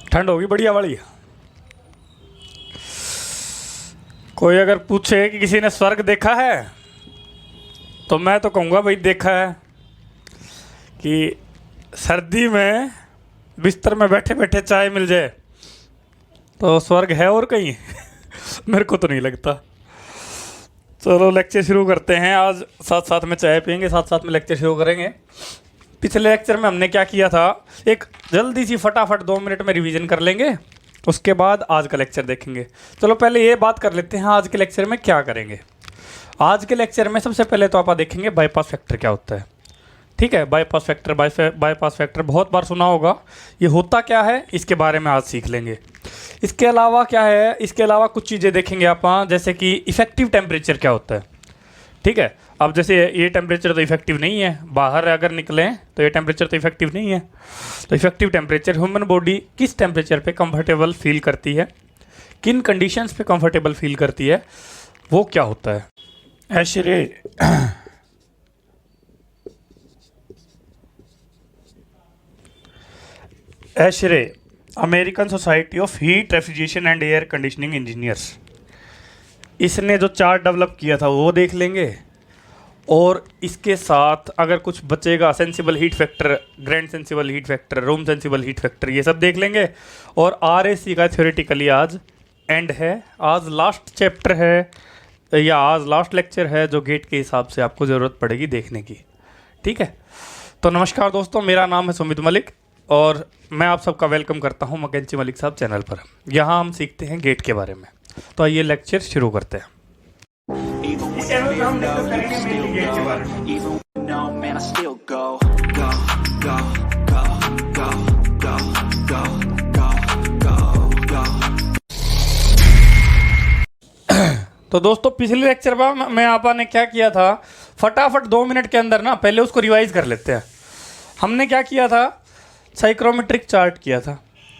ठंड होगी बढ़िया वाली। कोई अगर पूछे कि किसी ने स्वर्ग देखा है तो मैं तो कहूँगा भाई देखा है कि सर्दी में बिस्तर में बैठे बैठे चाय मिल जाए तो स्वर्ग है और कहीं मेरे को तो नहीं लगता। चलो लेक्चर शुरू करते हैं। आज साथ साथ में चाय पियेंगे, साथ साथ में लेक्चर शुरू करेंगे। पिछले लेक्चर में हमने क्या किया था, एक जल्दी सी फटाफट 2 मिनट में रिवीजन कर लेंगे, उसके बाद आज का लेक्चर देखेंगे। चलो पहले ये बात कर लेते हैं आज के लेक्चर में क्या करेंगे। आज के लेक्चर में सबसे पहले तो आप देखेंगे बाईपास फैक्टर क्या होता है। ठीक है, बाईपास फैक्टर बहुत बार सुना होगा। ये होता क्या है इसके बारे में आज सीख लेंगे। इसके अलावा क्या है, इसके अलावा कुछ चीज़ें देखेंगे आप, जैसे कि इफ़ेक्टिव टेम्परेचर क्या होता है। ठीक है, अब जैसे ये टेम्परेचर तो इफेक्टिव नहीं है, बाहर अगर निकलें तो ये टेम्परेचर तो इफेक्टिव नहीं है। तो इफेक्टिव टेम्परेचर, ह्यूमन बॉडी किस टेम्परेचर पे कंफर्टेबल फील करती है, किन कंडीशंस पे कंफर्टेबल फील करती है, वो क्या होता है। ASHRAE ASHRAE American society of heat refrigeration and air conditioning engineers, इसने जो चार्ट डेवलप किया था वो देख लेंगे, और इसके साथ अगर कुछ बचेगा sensible heat factor, grand sensible heat factor, room sensible heat factor, ये सब देख लेंगे। और RAC का थ्योरेटिकली आज एंड है, आज लास्ट चैप्टर है या आज लास्ट लेक्चर है जो गेट के हिसाब से आपको ज़रूरत पड़ेगी देखने की। ठीक है, तो नमस्कार दोस्तों, मेरा नाम है सुमित मलिक और मैं आप सबका वेलकम करता हूं मैकेंची मलिक साहब चैनल पर। यहाँ हम सीखते हैं गेट के बारे में। तो आइए लेक्चर शुरू करते हैं। तो दोस्तों पिछले लेक्चर में आपने क्या किया था, फटाफट 2 मिनट के अंदर ना पहले उसको रिवाइज कर लेते हैं। हमने क्या किया था, साइक्रोमेट्रिक चार्ट किया था।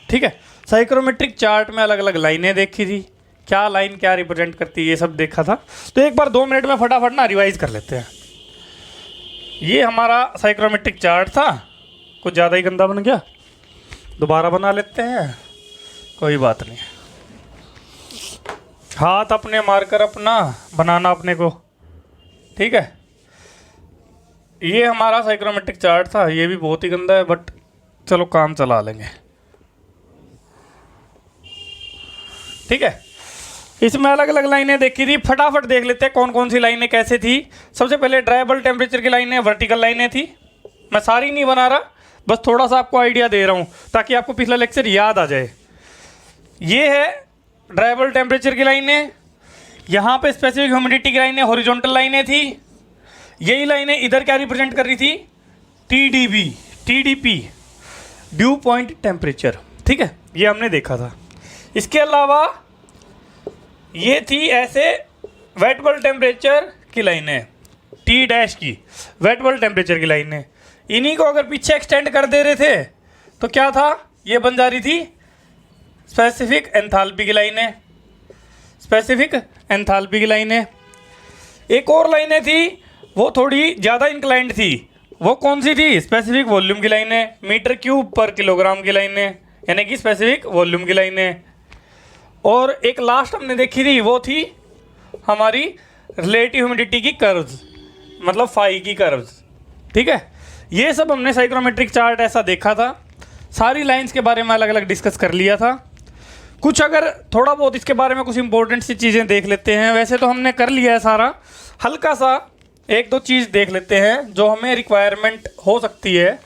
ठीक है, साइक्रोमेट्रिक चार्ट में अलग अलग लाइनें देखी थी, क्या लाइन क्या रिप्रेजेंट करती है ये सब देखा था। तो एक बार 2 मिनट में फटाफट ना रिवाइज कर लेते हैं। ये हमारा साइक्रोमेट्रिक चार्ट था, कुछ ज़्यादा ही गंदा बन गया, दोबारा बना लेते हैं, कोई बात नहीं। हाथ अपने मारकर अपना बनाना अपने को। ठीक है, ये हमारा साइक्रोमेट्रिक चार्ट था, ये भी बहुत ही गंदा है बट चलो काम चला लेंगे। ठीक है, इसमें अलग अलग लाइनें देखी थी, फटाफट देख लेते हैं कौन कौन सी लाइनें कैसे थी। सबसे पहले ड्राइबल टेम्परेचर की लाइनें वर्टिकल लाइनें थी। मैं सारी नहीं बना रहा, बस थोड़ा सा आपको आइडिया दे रहा हूँ ताकि आपको पिछला लेक्चर याद आ जाए। ये है ड्राइबल टेम्परेचर की लाइनें, यहाँ पे स्पेसिफिक ह्यूमिडिटी की लाइनें हॉरिजॉन्टल लाइनें थी। यही लाइनें इधर क्या रिप्रेजेंट कर रही थी, TDP ड्यू पॉइंट टेम्परेचर। ठीक है, ये हमने देखा था। इसके अलावा ये थी ऐसे वेट बल्ब टेम्परेचर की लाइनें, T' की वेट बल्ब टेम्परेचर की लाइनें। इन्हीं को अगर पीछे एक्सटेंड कर दे रहे थे तो क्या था, ये बन जा रही थी स्पेसिफिक एंथैल्पी की लाइनें, स्पेसिफिक एंथैल्पी की लाइनें। एक और लाइनें थी वो थोड़ी ज़्यादा इंक्लाइंड थी, वो कौन सी थी, स्पेसिफिक वॉल्यूम की लाइनें, मीटर क्यूब पर किलोग्राम की लाइनें, यानी कि स्पेसिफिक वॉल्यूम की लाइनें। और एक लास्ट हमने देखी थी वो थी हमारी रिलेटिव ह्यूमिडिटी की कर्व्स, मतलब फाई की कर्व्स। ठीक है, ये सब हमने साइक्रोमेट्रिक चार्ट ऐसा देखा था। सारी लाइंस के बारे में अलग अलग डिस्कस कर लिया था। कुछ अगर थोड़ा बहुत इसके बारे में कुछ इंपॉर्टेंट सी चीज़ें देख लेते हैं। वैसे तो हमने कर लिया है सारा, हल्का सा 1-2 चीज़ देख लेते हैं जो हमें रिक्वायरमेंट हो सकती है,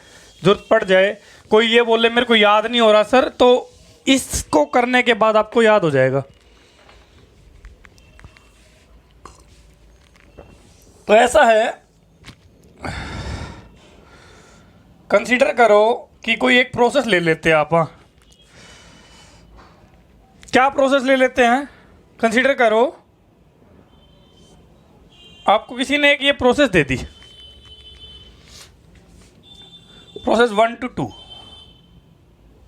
जरूरत पड़ जाए। कोई ये बोले मेरे को याद नहीं हो रहा सर, तो इसको करने के बाद आपको याद हो जाएगा। तो ऐसा है, कंसीडर करो कि कोई एक प्रोसेस ले लेते हैं आप। क्या प्रोसेस ले लेते हैं, कंसीडर करो आपको किसी ने एक ये process they the, process 1 to 2।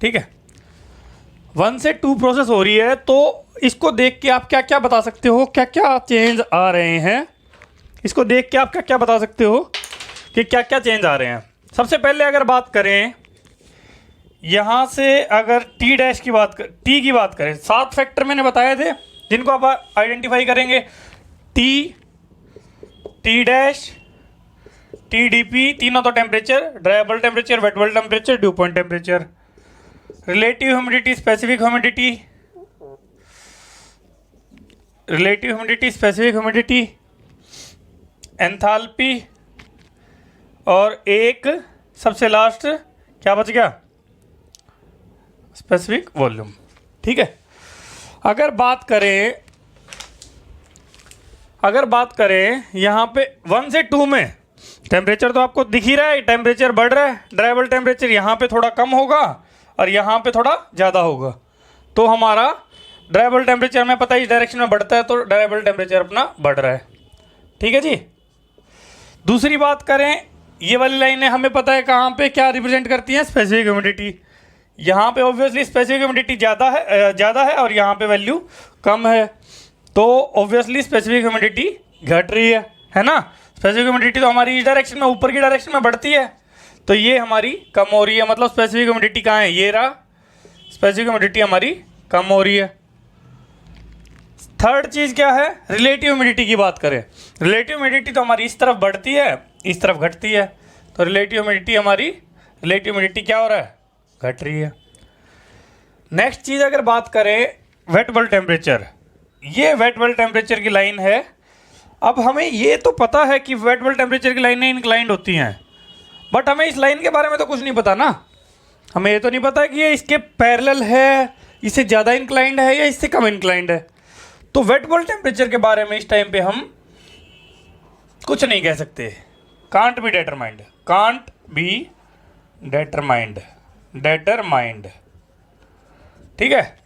ठीक है, 1 से 2 प्रोसेस हो रही है, तो इसको देख के आप क्या क्या बता सकते हो, क्या क्या चेंज आ रहे हैं। इसको देख के आप क्या क्या बता सकते हो कि क्या क्या चेंज आ रहे हैं। सबसे पहले अगर बात करें, यहाँ से अगर टी डैश की बात कर, टी की बात करें, 7 फैक्टर मैंने बताए थे जिनको आप आइडेंटिफाई करेंगे। T, T dash, T D P, तीनों तो temperature, dry bulb temperature, wait bulb temperature, due point temperature. Relative humidity, specific humidity, relative humidity, specific humidity, enthalpy, और एक सबसे लास्ट क्या बच गया, स्पेसिफिक वॉल्यूम। ठीक है। अगर बात करें यहाँ पे 1 से 2 में टेम्परेचर तो आपको दिख ही रहा है, टेम्परेचर बढ़ रहा है, ड्राई बल्ब टेम्परेचर यहाँ पे थोड़ा कम होगा और यहाँ पे थोड़ा ज़्यादा होगा। तो हमारा ड्राई बल्ब टेम्परेचर हमें पता है इस डायरेक्शन में बढ़ता है, तो ड्राई बल्ब टेम्परेचर अपना बढ़ रहा है। ठीक है जी। दूसरी बात करें, ये वाली लाइनें हमें पता है कहाँ पे क्या रिप्रेजेंट करती हैं, स्पेसिफिक ह्यूमिडिटी। यहाँ पे ऑब्वियसली स्पेसिफिक ह्यूमिडिटी ज़्यादा है और यहाँ पे वैल्यू कम है, तो ऑब्वियसली स्पेसिफिक ह्यूमिडिटी घट रही है ना। स्पेसिफिक ह्यूमिडिटी तो हमारी इस डायरेक्शन में, ऊपर की डायरेक्शन में बढ़ती है, तो ये हमारी कम हो रही है, मतलब स्पेसिफिक ह्यूमिडिटी कहाँ है, ये रहा, स्पेसिफिक ह्यूमिडिटी हमारी कम हो रही है। थर्ड चीज़ क्या है, रिलेटिव ह्यूमिडिटी की बात करें। रिलेटिव ह्यूमिडिटी तो हमारी इस तरफ बढ़ती है, इस तरफ घटती है, तो रिलेटिव ह्यूमिडिटी क्या हो रहा है, घट रही है। नेक्स्ट चीज़ अगर बात करें वेट बल्ब टेम्परेचर, ये वेट बल्ब टेम्परेचर की लाइन है। अब हमें ये तो पता है कि वेट बल्ब टेम्परेचर की लाइनें इंक्लाइंड होती हैं, बट हमें इस लाइन के बारे में तो कुछ नहीं पता ना। हमें ये तो नहीं पता कि ये इसके पैरेलल है, इससे ज़्यादा इंक्लाइंड है या इससे कम इंक्लाइंड है। तो वेट बल्ब टेम्परेचर के बारे में इस टाइम पे हम कुछ नहीं कह सकते। Can't be determined. ठीक है।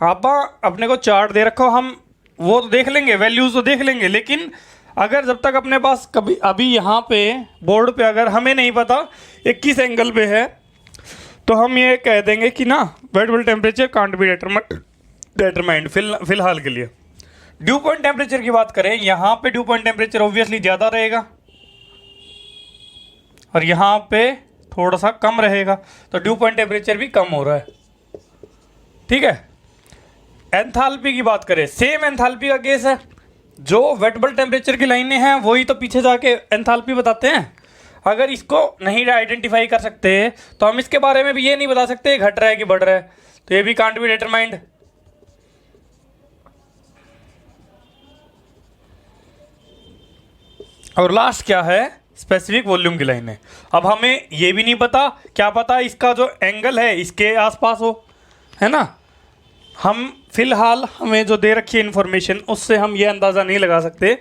आप अपने को चार्ट दे रखो, हम वो तो देख लेंगे, वैल्यूज़ तो देख लेंगे, लेकिन अगर जब तक अपने पास कभी अभी यहाँ पे बोर्ड पे अगर हमें नहीं पता 21 एंगल पे है, तो हम ये कह देंगे कि ना wait bulb temperature can't be determined फिलहाल के लिए। ड्यू पॉइंट टेम्परेचर की बात करें, यहाँ पे ड्यू पॉइंट टेम्परेचर ऑब्वियसली ज़्यादा रहेगा और यहाँ पे थोड़ा सा कम रहेगा, तो ड्यू पॉइंट टेम्परेचर भी कम हो रहा है। ठीक है। एंथैल्पी की बात करें, सेम एंथैल्पी का केस है। जो वेट बल्ब टेम्परेचर की लाइनें हैं वही तो पीछे जाके एंथैल्पी बताते हैं। अगर इसको नहीं आइडेंटिफाई कर सकते तो हम इसके बारे में भी ये नहीं बता सकते घट रहा है कि बढ़ रहा है, तो ये भी कांट बी डिटरमाइंड। और लास्ट क्या है, स्पेसिफिक वॉल्यूम की लाइन है। अब हमें ये भी नहीं पता, क्या पता इसका जो एंगल है इसके आसपास हो, है ना। हम फिलहाल हमें जो दे रखी है इन्फॉर्मेशन, उससे हम ये अंदाज़ा नहीं लगा सकते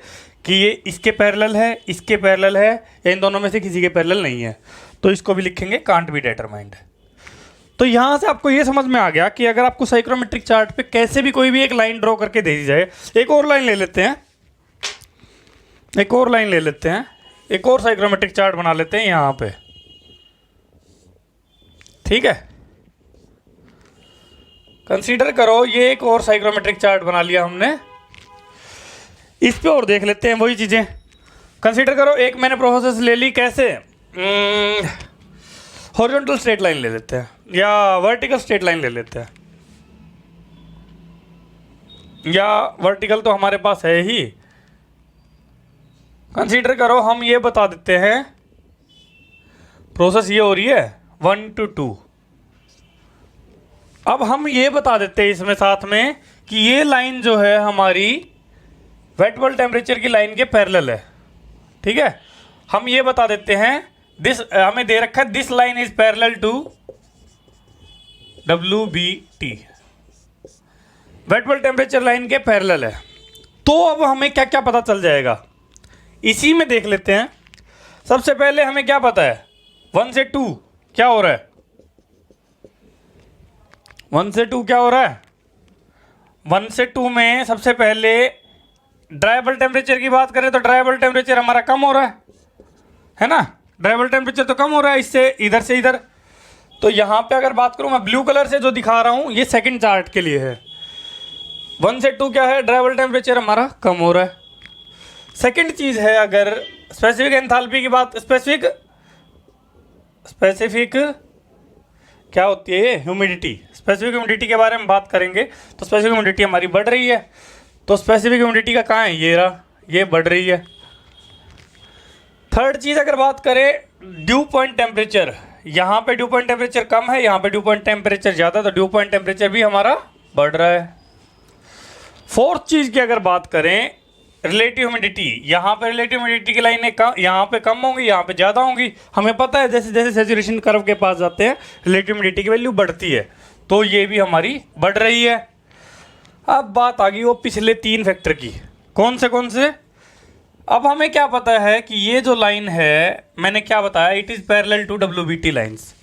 कि ये इसके पैरेलल है, इसके पैरेलल है, या इन दोनों में से किसी के पैरेलल नहीं है, तो इसको भी लिखेंगे कांट बी डिटरमाइंड। तो यहाँ से आपको ये समझ में आ गया कि अगर आपको साइक्रोमेट्रिक चार्ट पे कैसे भी कोई भी एक लाइन ड्रॉ करके दे दी जाए, एक और लाइन ले लेते हैं, एक और साइक्रोमेट्रिक चार्ट बना लेते हैं यहाँ पे। ठीक है। कंसीडर करो ये एक और साइक्रोमेट्रिक चार्ट बना लिया हमने, इस पे और देख लेते हैं वही चीज़ें। कंसीडर करो एक मैंने प्रोसेस ले ली, कैसे, हॉरिजॉन्टल स्ट्रेट लाइन ले लेते हैं या वर्टिकल स्ट्रेट लाइन ले लेते हैं, या वर्टिकल तो हमारे पास है ही। कंसीडर करो हम ये बता देते हैं प्रोसेस ये हो रही है 1 to 2। अब हम ये बता देते हैं इसमें साथ में कि ये लाइन जो है हमारी वेट बल्ब टेम्परेचर की लाइन के पैरेलल है। ठीक है। हम ये बता देते हैं दिस, हमें दे रखा है this line is parallel to WBT, wet bulb temperature line के पैरेलल है। तो अब हमें क्या क्या पता चल जाएगा, इसी में देख लेते हैं। सबसे पहले हमें क्या पता है, 1 से 2 क्या हो रहा है, 1 से 2 क्या हो रहा है। 1 से 2 में सबसे पहले ड्राई बल्ब टेम्परेचर की बात करें तो ड्राई बल्ब टेम्परेचर हमारा कम हो रहा है ना। ड्राई बल्ब टेम्परेचर तो कम हो रहा है इससे इधर से इधर। तो यहाँ पे अगर बात करूँ मैं ब्लू कलर से जो दिखा रहा हूँ ये सेकंड चार्ट के लिए है। 1 से 2 क्या है, ड्राई बल्ब टेम्परेचर हमारा कम हो रहा है। सेकंड चीज़ है अगर स्पेसिफिक एंथैल्पी की बात, स्पेसिफिक क्या होती है ये ह्यूमिडिटी। स्पेसिफिक ह्यूमिडिटी के बारे में बात करेंगे तो स्पेसिफिक ह्यूमिडिटी हमारी बढ़ रही है, तो स्पेसिफिक ह्यूमिडिटी का कहाँ है, ये रहा, ये बढ़ रही है। थर्ड चीज़ अगर बात करें ड्यू पॉइंट टेम्परेचर, यहाँ पे ड्यू पॉइंट टेम्परेचर कम है, यहाँ पे ड्यू पॉइंट टेम्परेचर ज़्यादा, तो ड्यू पॉइंट टेम्परेचर भी हमारा बढ़ रहा है। फोर्थ चीज़ की अगर बात करें रिलेटिव ह्यूमिडिटी, यहाँ पे रिलेटिव ह्यूमिडिटी की लाइनें कम, यहाँ पे कम होंगी, यहाँ पे ज़्यादा होंगी। हमें पता है जैसे जैसे सैचुरेशन कर्व के पास जाते हैं रिलेटिव ह्यूमिडिटी की वैल्यू बढ़ती है, तो ये भी हमारी बढ़ रही है। अब बात आ गई वो पिछले 3 फैक्टर की, कौन से। अब हमें क्या पता है कि ये जो लाइन है, मैंने क्या बताया, it is parallel to WBT lines,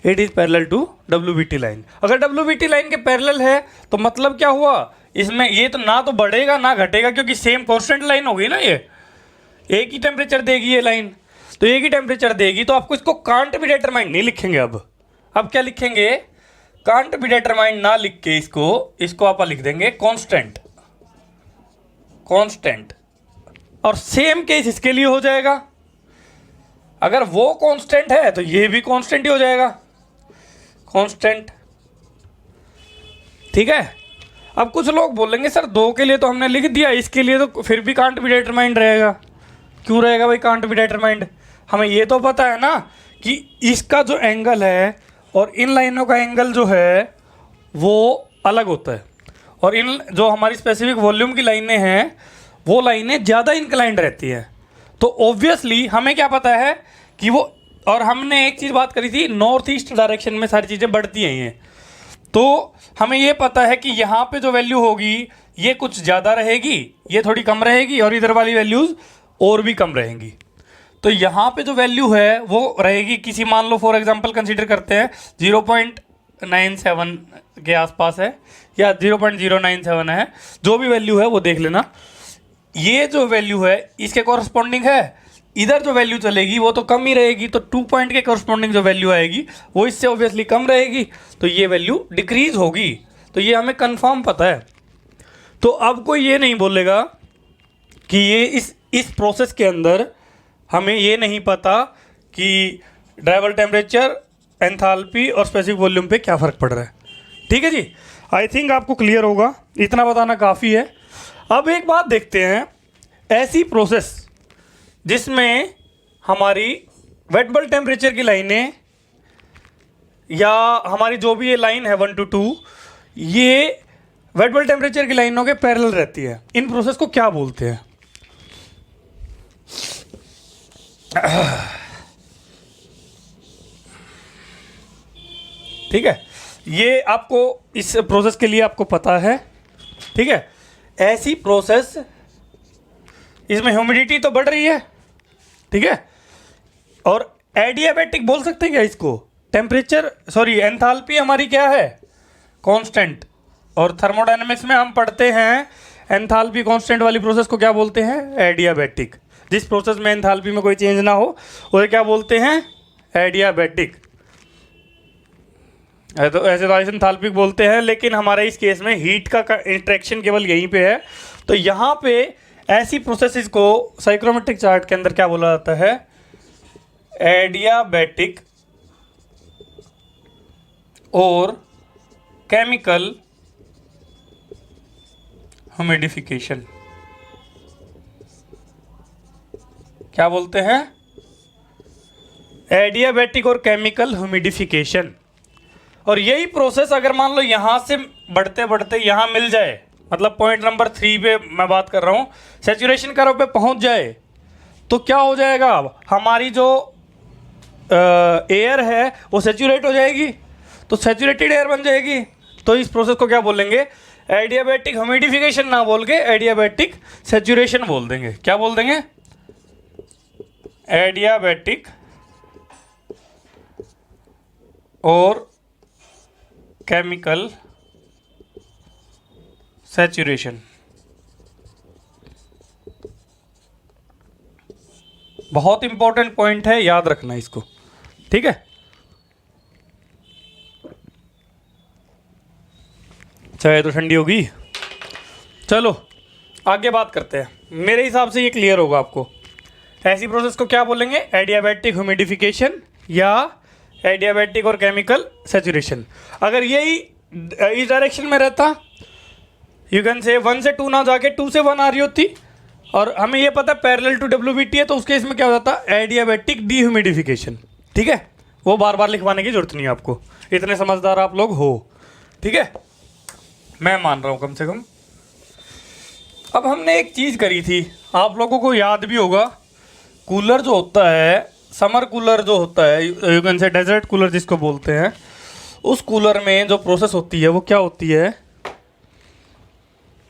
it is parallel to WBT line. अगर WBT लाइन के पैरेलल है तो मतलब क्या हुआ, इसमें ये तो ना तो बढ़ेगा ना घटेगा, क्योंकि सेम कांस्टेंट लाइन होगी ना, ये एक ही टेम्परेचर देगी ये लाइन, तो एक ही टेम्परेचर देगी, तो आपको इसको कांट बी डिटरमाइंड नहीं लिखेंगे। अब क्या लिखेंगे, कांट बी डिटरमाइंड ना लिख के इसको आप लिख देंगे कांस्टेंट। और सेम केस इसके लिए हो जाएगा, अगर वो कांस्टेंट है तो ये भी कांस्टेंट ही हो जाएगा, कांस्टेंट। ठीक है। अब कुछ लोग बोलेंगे सर 2 के लिए तो हमने लिख दिया, इसके लिए तो फिर भी कांट बी डिटरमाइंड रहेगा। क्यों रहेगा भाई कांट बी डिटरमाइंड, हमें ये तो पता है ना कि इसका जो एंगल है और इन लाइनों का एंगल जो है वो अलग होता है, और इन जो हमारी स्पेसिफिक वॉल्यूम की लाइनें हैं वो लाइनें ज़्यादा इंक्लाइंड रहती हैं। तो ऑब्वियसली हमें क्या पता है कि वो, और हमने एक चीज़ बात करी थी, नॉर्थ ईस्ट डायरेक्शन में सारी चीज़ें बढ़ती हैं ये, तो हमें ये पता है कि यहाँ पे जो वैल्यू होगी ये कुछ ज़्यादा रहेगी, ये थोड़ी कम रहेगी, और इधर वाली वैल्यूज़ और भी कम रहेंगी। तो यहाँ पे जो वैल्यू है वो रहेगी किसी, मान लो फॉर एग्जांपल कंसीडर करते हैं 0.97 के आसपास है या 0.097 है, जो भी वैल्यू है वो देख लेना। ये जो वैल्यू है इसके कॉरस्पॉन्डिंग है, इधर जो वैल्यू चलेगी वो तो कम ही रहेगी, तो 2 पॉइंट के कॉरस्पॉन्डिंग जो वैल्यू आएगी वो इससे ऑब्वियसली कम रहेगी, तो ये वैल्यू डिक्रीज होगी। तो ये हमें कंफर्म पता है। तो अब कोई ये नहीं बोलेगा कि ये इस प्रोसेस के अंदर हमें ये नहीं पता कि ड्राइवल टेम्परेचर, एंथैल्पी और स्पेसिफिक वॉल्यूम पे क्या फ़र्क पड़ रहा है। ठीक है जी, आई थिंक आपको क्लियर होगा, इतना बताना काफ़ी है। अब एक बात देखते हैं, ऐसी प्रोसेस जिसमें हमारी वेट बल्ब टेम्परेचर की लाइनें या हमारी जो भी ये लाइन है 1 to 2, ये वेट बल्ब टेम्परेचर की लाइनों के पैरेलल रहती है, इन प्रोसेस को क्या बोलते हैं। ठीक है, ये आपको इस प्रोसेस के लिए आपको पता है। ठीक है, ऐसी प्रोसेस, इसमें ह्यूमिडिटी तो बढ़ रही है, ठीक है, और एडियाबैटिक बोल सकते हैं क्या इसको, टेम्परेचर सॉरी एंथैल्पी हमारी क्या है, कांस्टेंट, और थर्मोडायनेमिक्स में हम पढ़ते हैं एंथैल्पी कांस्टेंट वाली प्रोसेस को क्या बोलते हैं, एडियाबैटिक। जिस प्रोसेस में एंथैल्पी में कोई चेंज ना हो उसे क्या बोलते हैं, एडियाबैटिक। तो ऐसे तो आइसेंथैल्पिक बोलते हैं, लेकिन हमारे इस केस में हीट का इंटरेक्शन केवल यहीं पे है। तो यहाँ पे ऐसी प्रोसेसेस को साइक्रोमेट्रिक चार्ट के अंदर क्या बोला जाता है, एडियाबैटिक और केमिकल ह्यूमिडिफिकेशन। क्या बोलते हैं, एडियाबैटिक और केमिकल ह्यूमिडिफिकेशन। और यही प्रोसेस अगर मान लो यहाँ से बढ़ते बढ़ते यहाँ मिल जाए, मतलब पॉइंट नंबर 3 पे मैं बात कर रहा हूँ, सैचुरेशन कर्व पे पहुँच जाए, तो क्या हो जाएगा, हमारी जो एयर है वो सैचुरेट हो जाएगी, तो सैचुरेटेड एयर बन जाएगी। तो इस प्रोसेस को क्या बोलेंगे, एडियाबैटिक ह्यूमिडिफिकेशन ना बोल के एडियाबैटिक सैचुरेशन बोल देंगे। क्या बोल देंगे, एडियाबैटिक और केमिकल सैचुरेशन। बहुत इंपॉर्टेंट पॉइंट है, याद रखना इसको। ठीक है, चाय तो ठंडी होगी। चलो आगे बात करते हैं। मेरे हिसाब से ये क्लियर होगा आपको। ऐसी प्रोसेस को क्या बोलेंगे, एडियाबैटिक ह्यूमिडिफिकेशन या एडियाबैटिक और केमिकल सेचुरेशन। अगर यही इस डायरेक्शन में रहता, यू कैन से 1 से 2 ना जाके 2 से 1 आ रही होती, और हमें ये पता पैरेलल टू WBT है, तो उसके इसमें क्या हो जाता, एडियाबैटिक डीह्यूमिडिफिकेशन। ठीक है, वो बार बार लिखवाने की जरूरत नहीं है आपको, इतने समझदार आप लोग हो। ठीक है, मैं मान रहा हूँ कम से कम। अब हमने एक चीज़ करी थी, आप लोगों को याद भी होगा, कूलर जो होता है, समर कूलर जो होता है, you can say desert cooler जिसको बोलते हैं, उस कूलर में जो प्रोसेस होती है वो क्या होती है,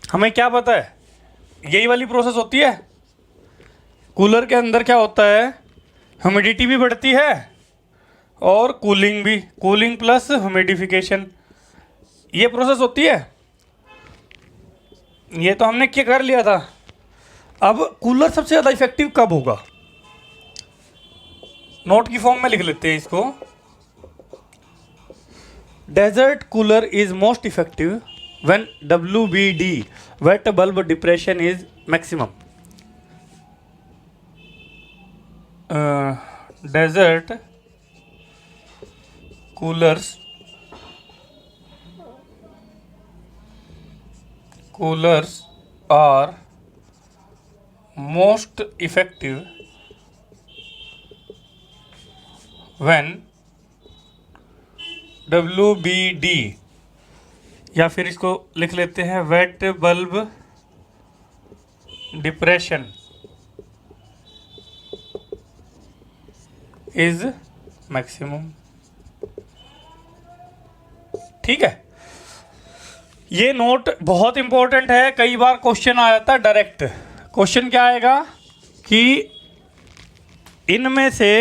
हमें क्या पता है, यही वाली प्रोसेस होती है। कूलर के अंदर क्या होता है, ह्यूमिडिटी भी बढ़ती है और कूलिंग भी, कूलिंग प्लस ह्यूमिडिफिकेशन, ये प्रोसेस होती है। ये तो हमने क्या कर लिया था। अब कूलर सबसे ज़्यादा इफेक्टिव कब होगा, नोट की फॉर्म में लिख लेते हैं इसको। Desert cooler is most effective when WBD wet bulb depression is maximum. Desert coolers are most effective when WBD, या फिर इसको लिख लेते हैं wait bulb depression is maximum. ठीक है, ये नोट बहुत इंपॉर्टेंट है, कई बार क्वेश्चन आ जाता है डायरेक्ट। क्वेश्चन क्या आएगा कि इनमें से,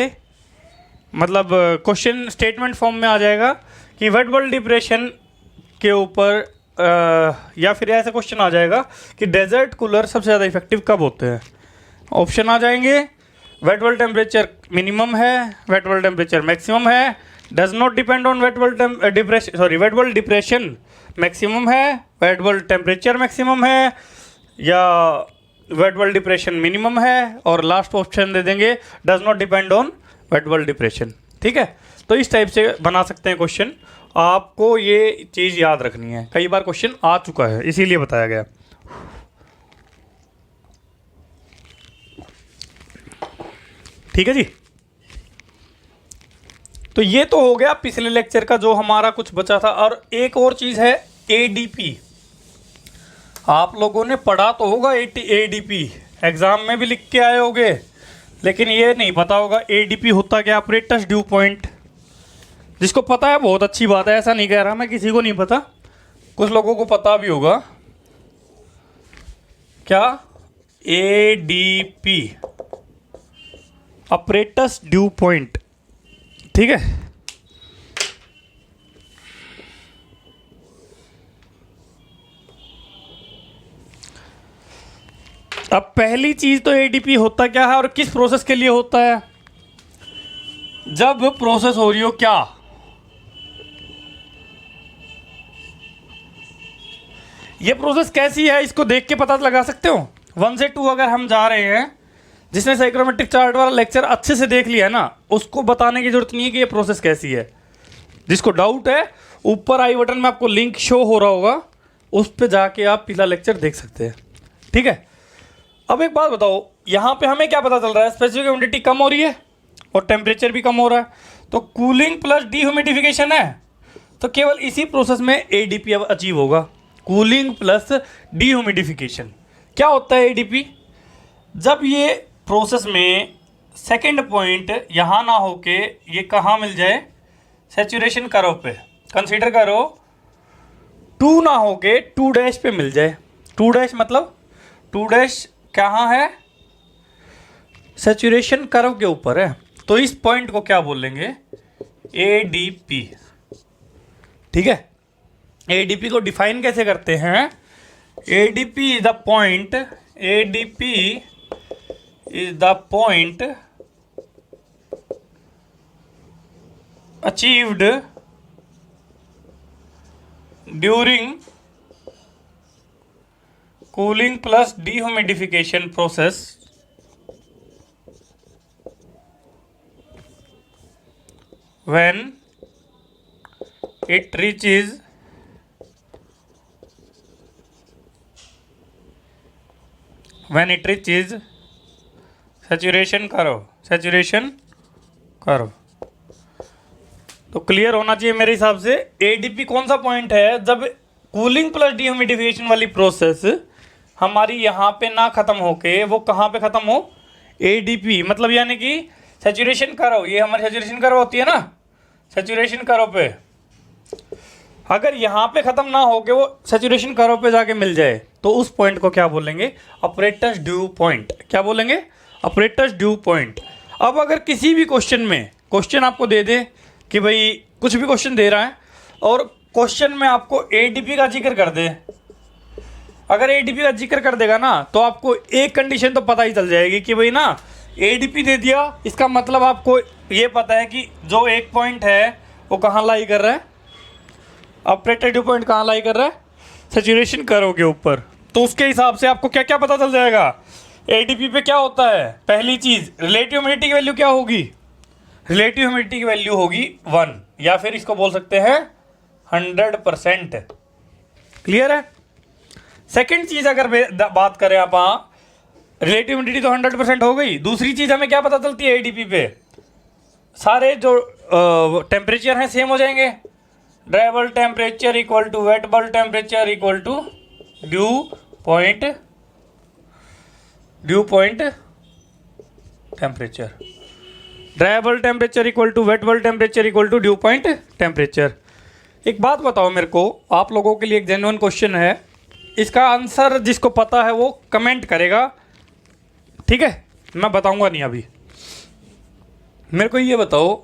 मतलब क्वेश्चन स्टेटमेंट फॉर्म में आ जाएगा कि वेट बल्ब डिप्रेशन के ऊपर, या फिर ऐसा क्वेश्चन आ जाएगा कि डेजर्ट कूलर सबसे ज़्यादा इफेक्टिव कब होते हैं। ऑप्शन आ जाएंगे, वेट बल्ब टेम्परेचर मिनिमम है, वेट बल्ब टेम्परेचर मैक्सिमम है, does not depend on wait bulb depression, sorry wait bulb depression maximum है, वेट बल्ब टेम्परेचर मैक्सिमम है, या वेट बल्ब डिप्रेशन मिनिमम है, और लास्ट ऑप्शन दे देंगे does not depend on wait bulb depression. ठीक है, तो इस टाइप से बना सकते हैं क्वेश्चन। आपको ये चीज़ याद रखनी है, कई बार क्वेश्चन आ चुका है इसीलिए बताया गया। ठीक है जी, तो ये तो हो गया पिछले लेक्चर का जो हमारा कुछ बचा था। और एक और चीज़ है ADP, आप लोगों ने पढ़ा तो होगा ADP, एग्जाम में भी लिख के आए होगे, लेकिन ये नहीं पता होगा ADP होता क्या, ऑपरेटर्स ड्यू पॉइंट। जिसको पता है बहुत अच्छी बात है, ऐसा नहीं कह रहा मैं किसी को नहीं पता, कुछ लोगों को पता भी होगा। क्या ADP, ऑपरेटर्स ड्यू पॉइंट। ठीक है, अब पहली चीज तो ADP होता क्या है और किस प्रोसेस के लिए होता है। जब प्रोसेस हो रही हो, क्या ये प्रोसेस कैसी है, इसको देख के पता लगा सकते हो। 1 से 2 अगर हम जा रहे हैं, जिसने साइक्रोमेट्रिक चार्ट वाला लेक्चर अच्छे से देख लिया है ना, उसको बताने की जरूरत नहीं है कि ये प्रोसेस कैसी है। जिसको डाउट है, ऊपर आई बटन में आपको लिंक शो हो रहा होगा, उस पर जाके आप पिछला लेक्चर देख सकते हैं। ठीक है, अब एक बात बताओ, यहाँ पे हमें क्या पता चल रहा है, स्पेसिफिक ह्यूमिडिटी कम हो रही है और टेम्परेचर भी कम हो रहा है, तो कूलिंग प्लस डीह्यूमिडिफिकेशन है, तो केवल इसी प्रोसेस में ADP अब अचीव होगा, कूलिंग प्लस डीह्यूमिडिफिकेशन। क्या होता है ADP, जब ये प्रोसेस में सेकंड पॉइंट यहाँ ना होके ये कहाँ मिल जाए, सैचुरेशन कर्व पे, कंसीडर करो 2 ना होके 2' पे मिल जाए। 2' मतलब 2' कहाँ है, सैचुरेशन कर्व के ऊपर है, तो इस पॉइंट को क्या बोलेंगे, ADP। ठीक है, ADP को डिफाइन कैसे करते हैं, ADP is the point, ADP is the point achieved during cooling plus dehumidification process when it reaches saturation curve। तो क्लियर होना चाहिए मेरे हिसाब से। एडीपी कौन सा पॉइंट है जब कूलिंग प्लस डिह्यूमिडिफिकेशन वाली प्रोसेस हमारी यहाँ पे ना ख़त्म होके वो कहाँ पे ख़त्म हो, एडीपी मतलब यानी कि सैचुरेशन कर्व, ये हमारी सैचुरेशन कर्व होती है ना, सैचुरेशन कर्व पे अगर यहाँ पे ख़त्म ना हो के वो सैचुरेशन कर्व पे जाके मिल जाए तो उस पॉइंट को क्या बोलेंगे, ऑपरेटर्स ड्यू पॉइंट। क्या बोलेंगे, ऑपरेटर्स ड्यू पॉइंट। अब अगर किसी भी क्वेश्चन में क्वेश्चन आपको दे दे कि भाई कुछ भी क्वेश्चन दे रहा है और क्वेश्चन में आपको एडीपी का जिक्र कर दे, अगर एडीपी का जिक्र कर देगा ना तो आपको एक कंडीशन तो पता ही चल जाएगी कि भाई ना एडीपी दे दिया, इसका मतलब आपको ये पता है कि जो एक पॉइंट है वो कहाँ लाई कर रहा है, ऑपरेटर ड्यू पॉइंट कहाँ लाई कर रहा है, सैचुरेशन कर्व के ऊपर। तो उसके हिसाब से आपको क्या क्या पता चल जाएगा, एडीपी पे क्या होता है। पहली चीज़ रिलेटिव ह्यूमिडिटी की वैल्यू क्या होगी, रिलेटिव ह्यूमिडिटी की वैल्यू होगी 1 या फिर इसको बोल सकते हैं 100%। क्लियर है। सेकंड चीज़ अगर बात करें आप, रिलेटिव ह्यूमिडिटी तो 100% हो गई। दूसरी चीज़ हमें क्या पता चलती है, एडीपी पे सारे जो टेम्परेचर हैं सेम हो जाएंगे। Dry bulb temperature equal to wet bulb temperature equal to dew point temperature. Dry bulb temperature equal to wet bulb temperature equal to dew point temperature. एक बात बताओ मेरे को, आप लोगों के लिए एक जेन्युइन क्वेश्चन है, इसका आंसर जिसको पता है वो कमेंट करेगा, ठीक है, मैं बताऊंगा नहीं अभी। मेरे को ये बताओ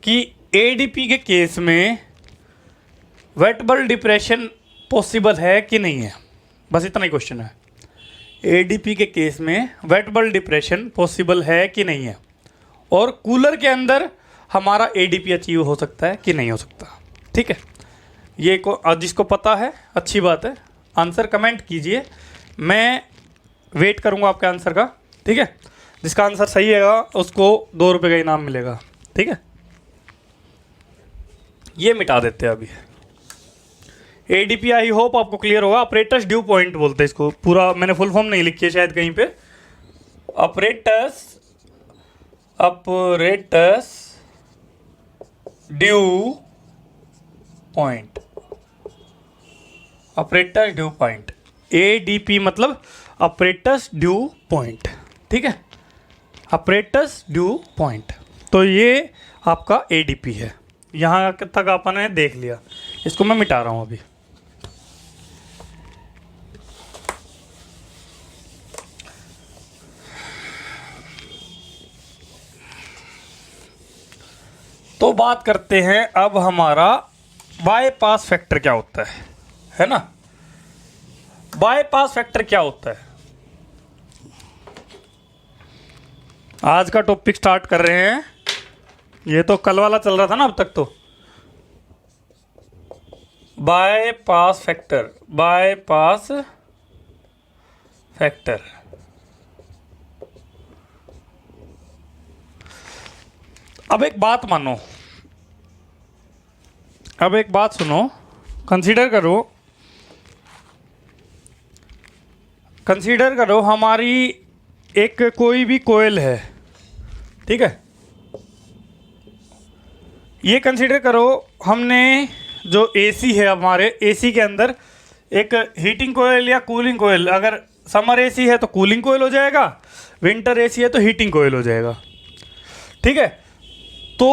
कि एडीपी के केस में वेट बल्ब डिप्रेशन पॉसिबल है कि नहीं है, बस इतना ही क्वेश्चन है। एडीपी के केस में वेट बल्ब डिप्रेशन पॉसिबल है कि नहीं है, और कूलर के अंदर हमारा एडीपी अचीव हो सकता है कि नहीं हो सकता, ठीक है। ये को जिसको पता है अच्छी बात है, आंसर कमेंट कीजिए, मैं वेट करूंगा आपके आंसर का, ठीक है। जिसका आंसर सही है उसको 2 रुपये का इनाम मिलेगा, ठीक है। ये मिटा देते हैं अभी। एडीपी आई होप आपको क्लियर होगा। ऑपरेटर्स ड्यू पॉइंट बोलते हैं इसको, पूरा मैंने फुल फॉर्म नहीं लिखी है शायद कहीं पे। Operators due point, operator due point, ADP मतलब ऑपरेटर्स ड्यू पॉइंट, ठीक है, ऑपरेटर्स ड्यू पॉइंट। तो ये आपका एडीपी है, यहाँ तक आपने देख लिया। इसको मैं मिटा रहा हूँ अभी। तो बात करते हैं अब हमारा बाईपास फैक्टर क्या होता है ना। बाईपास फैक्टर क्या होता है, आज का टॉपिक स्टार्ट कर रहे हैं। ये तो कल वाला चल रहा था ना अब तक। तो बाईपास फैक्टर अब एक बात मानो, अब एक बात सुनो, कंसीडर करो हमारी एक कोई भी कोयल है, ठीक है। ये कंसीडर करो हमने जो एसी है, हमारे एसी के अंदर एक हीटिंग कोयल या कूलिंग कोयल, अगर समर एसी है तो कूलिंग कोयल हो जाएगा, विंटर एसी है तो हीटिंग कोयल हो जाएगा, ठीक है। तो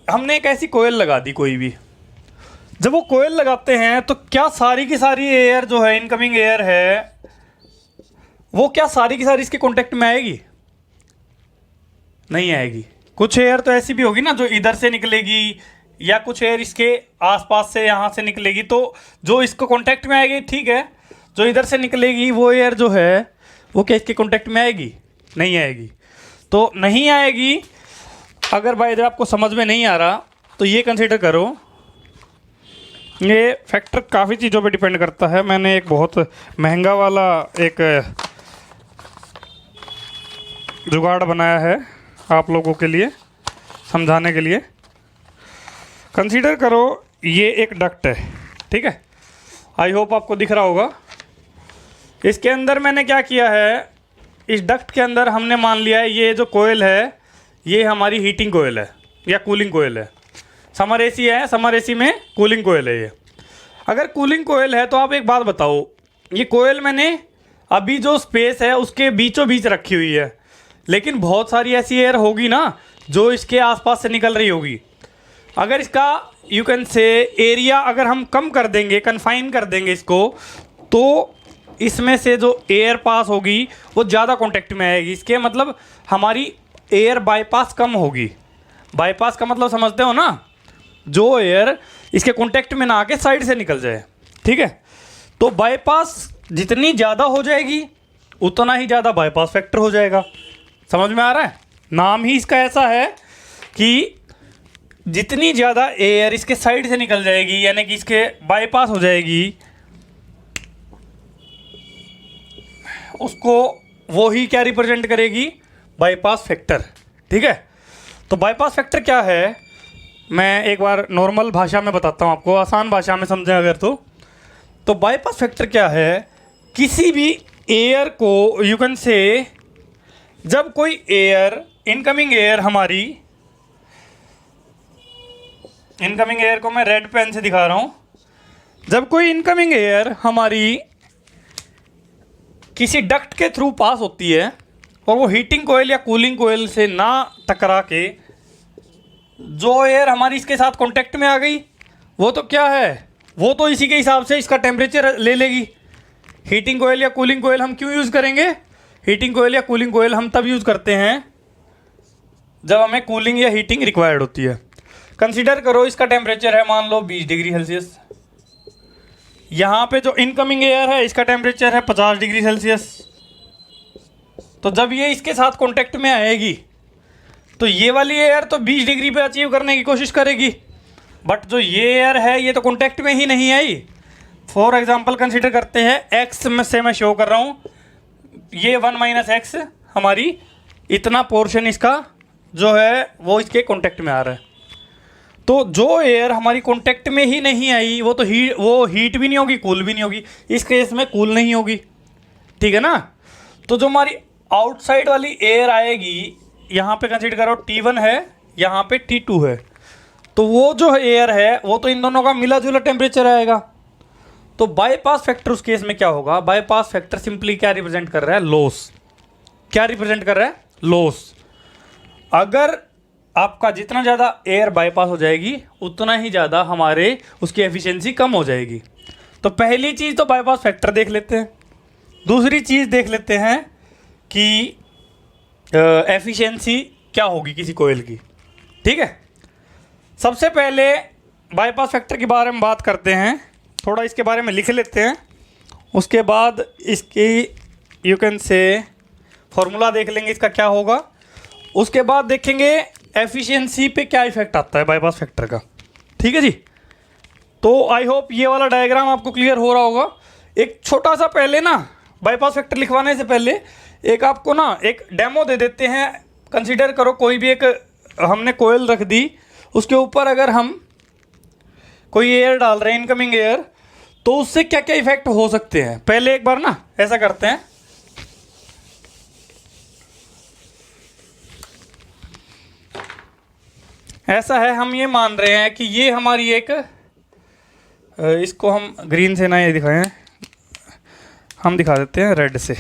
हमने एक ऐसी कोयल लगा दी कोई भी। जब वो कोयल लगाते हैं तो क्या सारी की सारी एयर जो है, इनकमिंग एयर है, वो क्या सारी की सारी इसके कांटेक्ट में आएगी? नहीं आएगी। कुछ एयर तो ऐसी भी होगी ना जो इधर से निकलेगी, या कुछ एयर इसके आसपास से यहाँ से निकलेगी, तो जो इसको कांटेक्ट में आएगी, ठीक है। जो इधर से निकलेगी वो एयर जो है वो क्या इसके कांटेक्ट में आएगी? नहीं आएगी। तो नहीं आएगी। अगर भाई जब आपको समझ में नहीं आ रहा तो ये कंसीडर करो, ये फैक्टर काफ़ी चीज़ों पे डिपेंड करता है। मैंने एक बहुत महंगा वाला एक जुगाड़ बनाया है आप लोगों के लिए समझाने के लिए। कंसीडर करो ये एक डक्ट है, ठीक है, आई होप आपको दिख रहा होगा। इसके अंदर मैंने क्या किया है, इस डक्ट के अंदर हमने मान लिया है ये जो कोयल है ये हमारी हीटिंग कोयल है या कूलिंग कोयल है। समर एसी है, समर एसी में कूलिंग कोयल है ये। अगर कूलिंग कोयल है तो आप एक बात बताओ, ये कोयल मैंने अभी जो स्पेस है उसके बीचों बीच रखी हुई है, लेकिन बहुत सारी ऐसी एयर होगी ना जो इसके आसपास से निकल रही होगी। अगर इसका यू कैन से एरिया अगर हम कम कर देंगे, कन्फाइन कर देंगे इसको, तो इसमें से जो एयर पास होगी वो ज़्यादा कांटेक्ट में आएगी। इसके मतलब हमारी एयर बाईपास कम होगी। बाईपास का मतलब समझते हो ना, जो एयर इसके कांटेक्ट में ना आके साइड से निकल जाए, ठीक है। तो बाईपास जितनी ज़्यादा हो जाएगी उतना ही ज़्यादा बाईपास फैक्टर हो जाएगा। समझ में आ रहा है? नाम ही इसका ऐसा है कि जितनी ज़्यादा एयर इसके साइड से निकल जाएगी यानी कि इसके बाईपास हो जाएगी, उसको वो ही क्या रिप्रेजेंट करेगी, बाईपास फैक्टर, ठीक है। तो बाईपास फैक्टर क्या है, मैं एक बार नॉर्मल भाषा में बताता हूँ आपको, आसान भाषा में समझें अगर तो बाईपास फैक्टर क्या है, किसी भी एयर को यू कैन से, जब कोई एयर इनकमिंग एयर हमारी, इनकमिंग एयर को मैं रेड पेन से दिखा रहा हूँ, जब कोई इनकमिंग एयर हमारी किसी डक्ट के थ्रू पास होती है और वो हीटिंग कोयल या कूलिंग कोयल से ना टकरा के जो एयर हमारी इसके साथ कांटेक्ट में आ गई, वो तो क्या है, वो तो इसी के हिसाब से इसका टेम्परेचर ले लेगी। हीटिंग कोयल या कूलिंग कोयल हम क्यों यूज़ करेंगे, हीटिंग कोयल या कूलिंग कोयल हम तब यूज़ करते हैं जब हमें कूलिंग या हीटिंग रिक्वायर्ड होती है। कंसीडर करो इसका टेम्परेचर है मान लो 20 डिग्री सेल्सियस, यहाँ पे जो इनकमिंग एयर है इसका टेम्परेचर है 50 डिग्री सेल्सियस। तो जब ये इसके साथ कांटेक्ट में आएगी तो ये वाली एयर तो 20 डिग्री पे अचीव करने की कोशिश करेगी, बट जो ये एयर है ये तो कांटेक्ट में ही नहीं आई। फॉर एग्जांपल कंसीडर करते हैं एक्स में से मैं शो कर रहा हूँ, ये 1 माइनस एक्स हमारी इतना पोर्शन इसका जो है वो इसके कांटेक्ट में आ रहा है। तो जो एयर हमारी कांटेक्ट में ही नहीं आई वो तो हीट भी नहीं होगी, कूल भी नहीं होगी। इस केस में कूल नहीं होगी, ठीक है ना। तो जो हमारी आउटसाइड वाली एयर आएगी, यहाँ पे कंसीडर करो T1 है, यहाँ पे T2 है, तो वो जो एयर है वो तो इन दोनों का मिला जुला टेम्परेचर आएगा। तो बाईपास फैक्टर उस केस में क्या होगा, बाईपास फैक्टर सिंपली क्या रिप्रेजेंट कर रहा है, लॉस। क्या रिप्रेजेंट कर रहा है, लॉस। अगर आपका जितना ज़्यादा एयर बाईपास हो जाएगी उतना ही ज़्यादा हमारे उसकी एफिशिएंसी कम हो जाएगी। तो पहली चीज़ तो बाईपास फैक्टर देख लेते हैं। दूसरी चीज़ देख लेते हैं कि एफिशिएंसी क्या होगी किसी कोयल की, ठीक है। सबसे पहले बाईपास फैक्टर के बारे में बात करते हैं, थोड़ा इसके बारे में लिख लेते हैं, उसके बाद इसकी यू कैन से फॉर्मूला देख लेंगे इसका क्या होगा, उसके बाद देखेंगे एफिशिएंसी पे क्या इफेक्ट आता है बाईपास फैक्टर का, ठीक है जी। तो आई होप ये वाला डायग्राम आपको क्लियर हो रहा होगा। एक छोटा सा पहले ना बाईपास फैक्टर लिखवाने से पहले एक आपको ना एक डेमो दे देते हैं। कंसीडर करो कोई भी एक हमने कोयल रख दी, उसके ऊपर अगर हम कोई एयर डाल रहे हैं इनकमिंग एयर, तो उससे क्या क्या इफेक्ट हो सकते हैं। पहले एक बार ना ऐसा करते हैं, ऐसा है, हम ये मान रहे हैं कि ये हमारी एक, इसको हम ग्रीन से ना ये दिखाएं, हम दिखा देते हैं रेड से।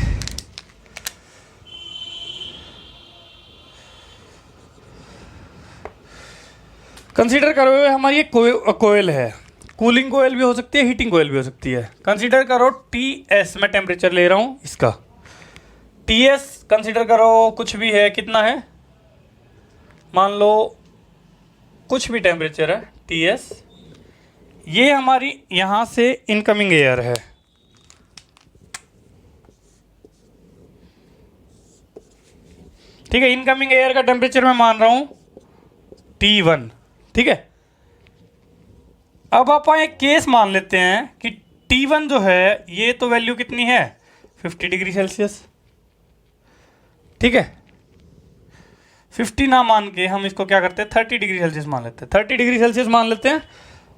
कंसीडर करो हमारी एक कोयल है, कूलिंग कोयल भी हो सकती है, हीटिंग कोयल भी हो सकती है। कंसीडर करो TS में टेम्परेचर ले रहा हूँ इसका, TS कंसीडर करो कुछ भी है, कितना है, मान लो कुछ भी टेम्परेचर है TS, ये हमारी यहाँ से इनकमिंग एयर है, ठीक है। इनकमिंग एयर का टेम्परेचर मैं मान रहा हूँ T1, ठीक है। अब आप एक केस मान लेते हैं कि T1 जो है ये तो वैल्यू कितनी है 50 डिग्री सेल्सियस, ठीक है। 50 ना मान के हम इसको क्या करते हैं 30 डिग्री सेल्सियस मान लेते हैं, 30 डिग्री सेल्सियस मान लेते हैं।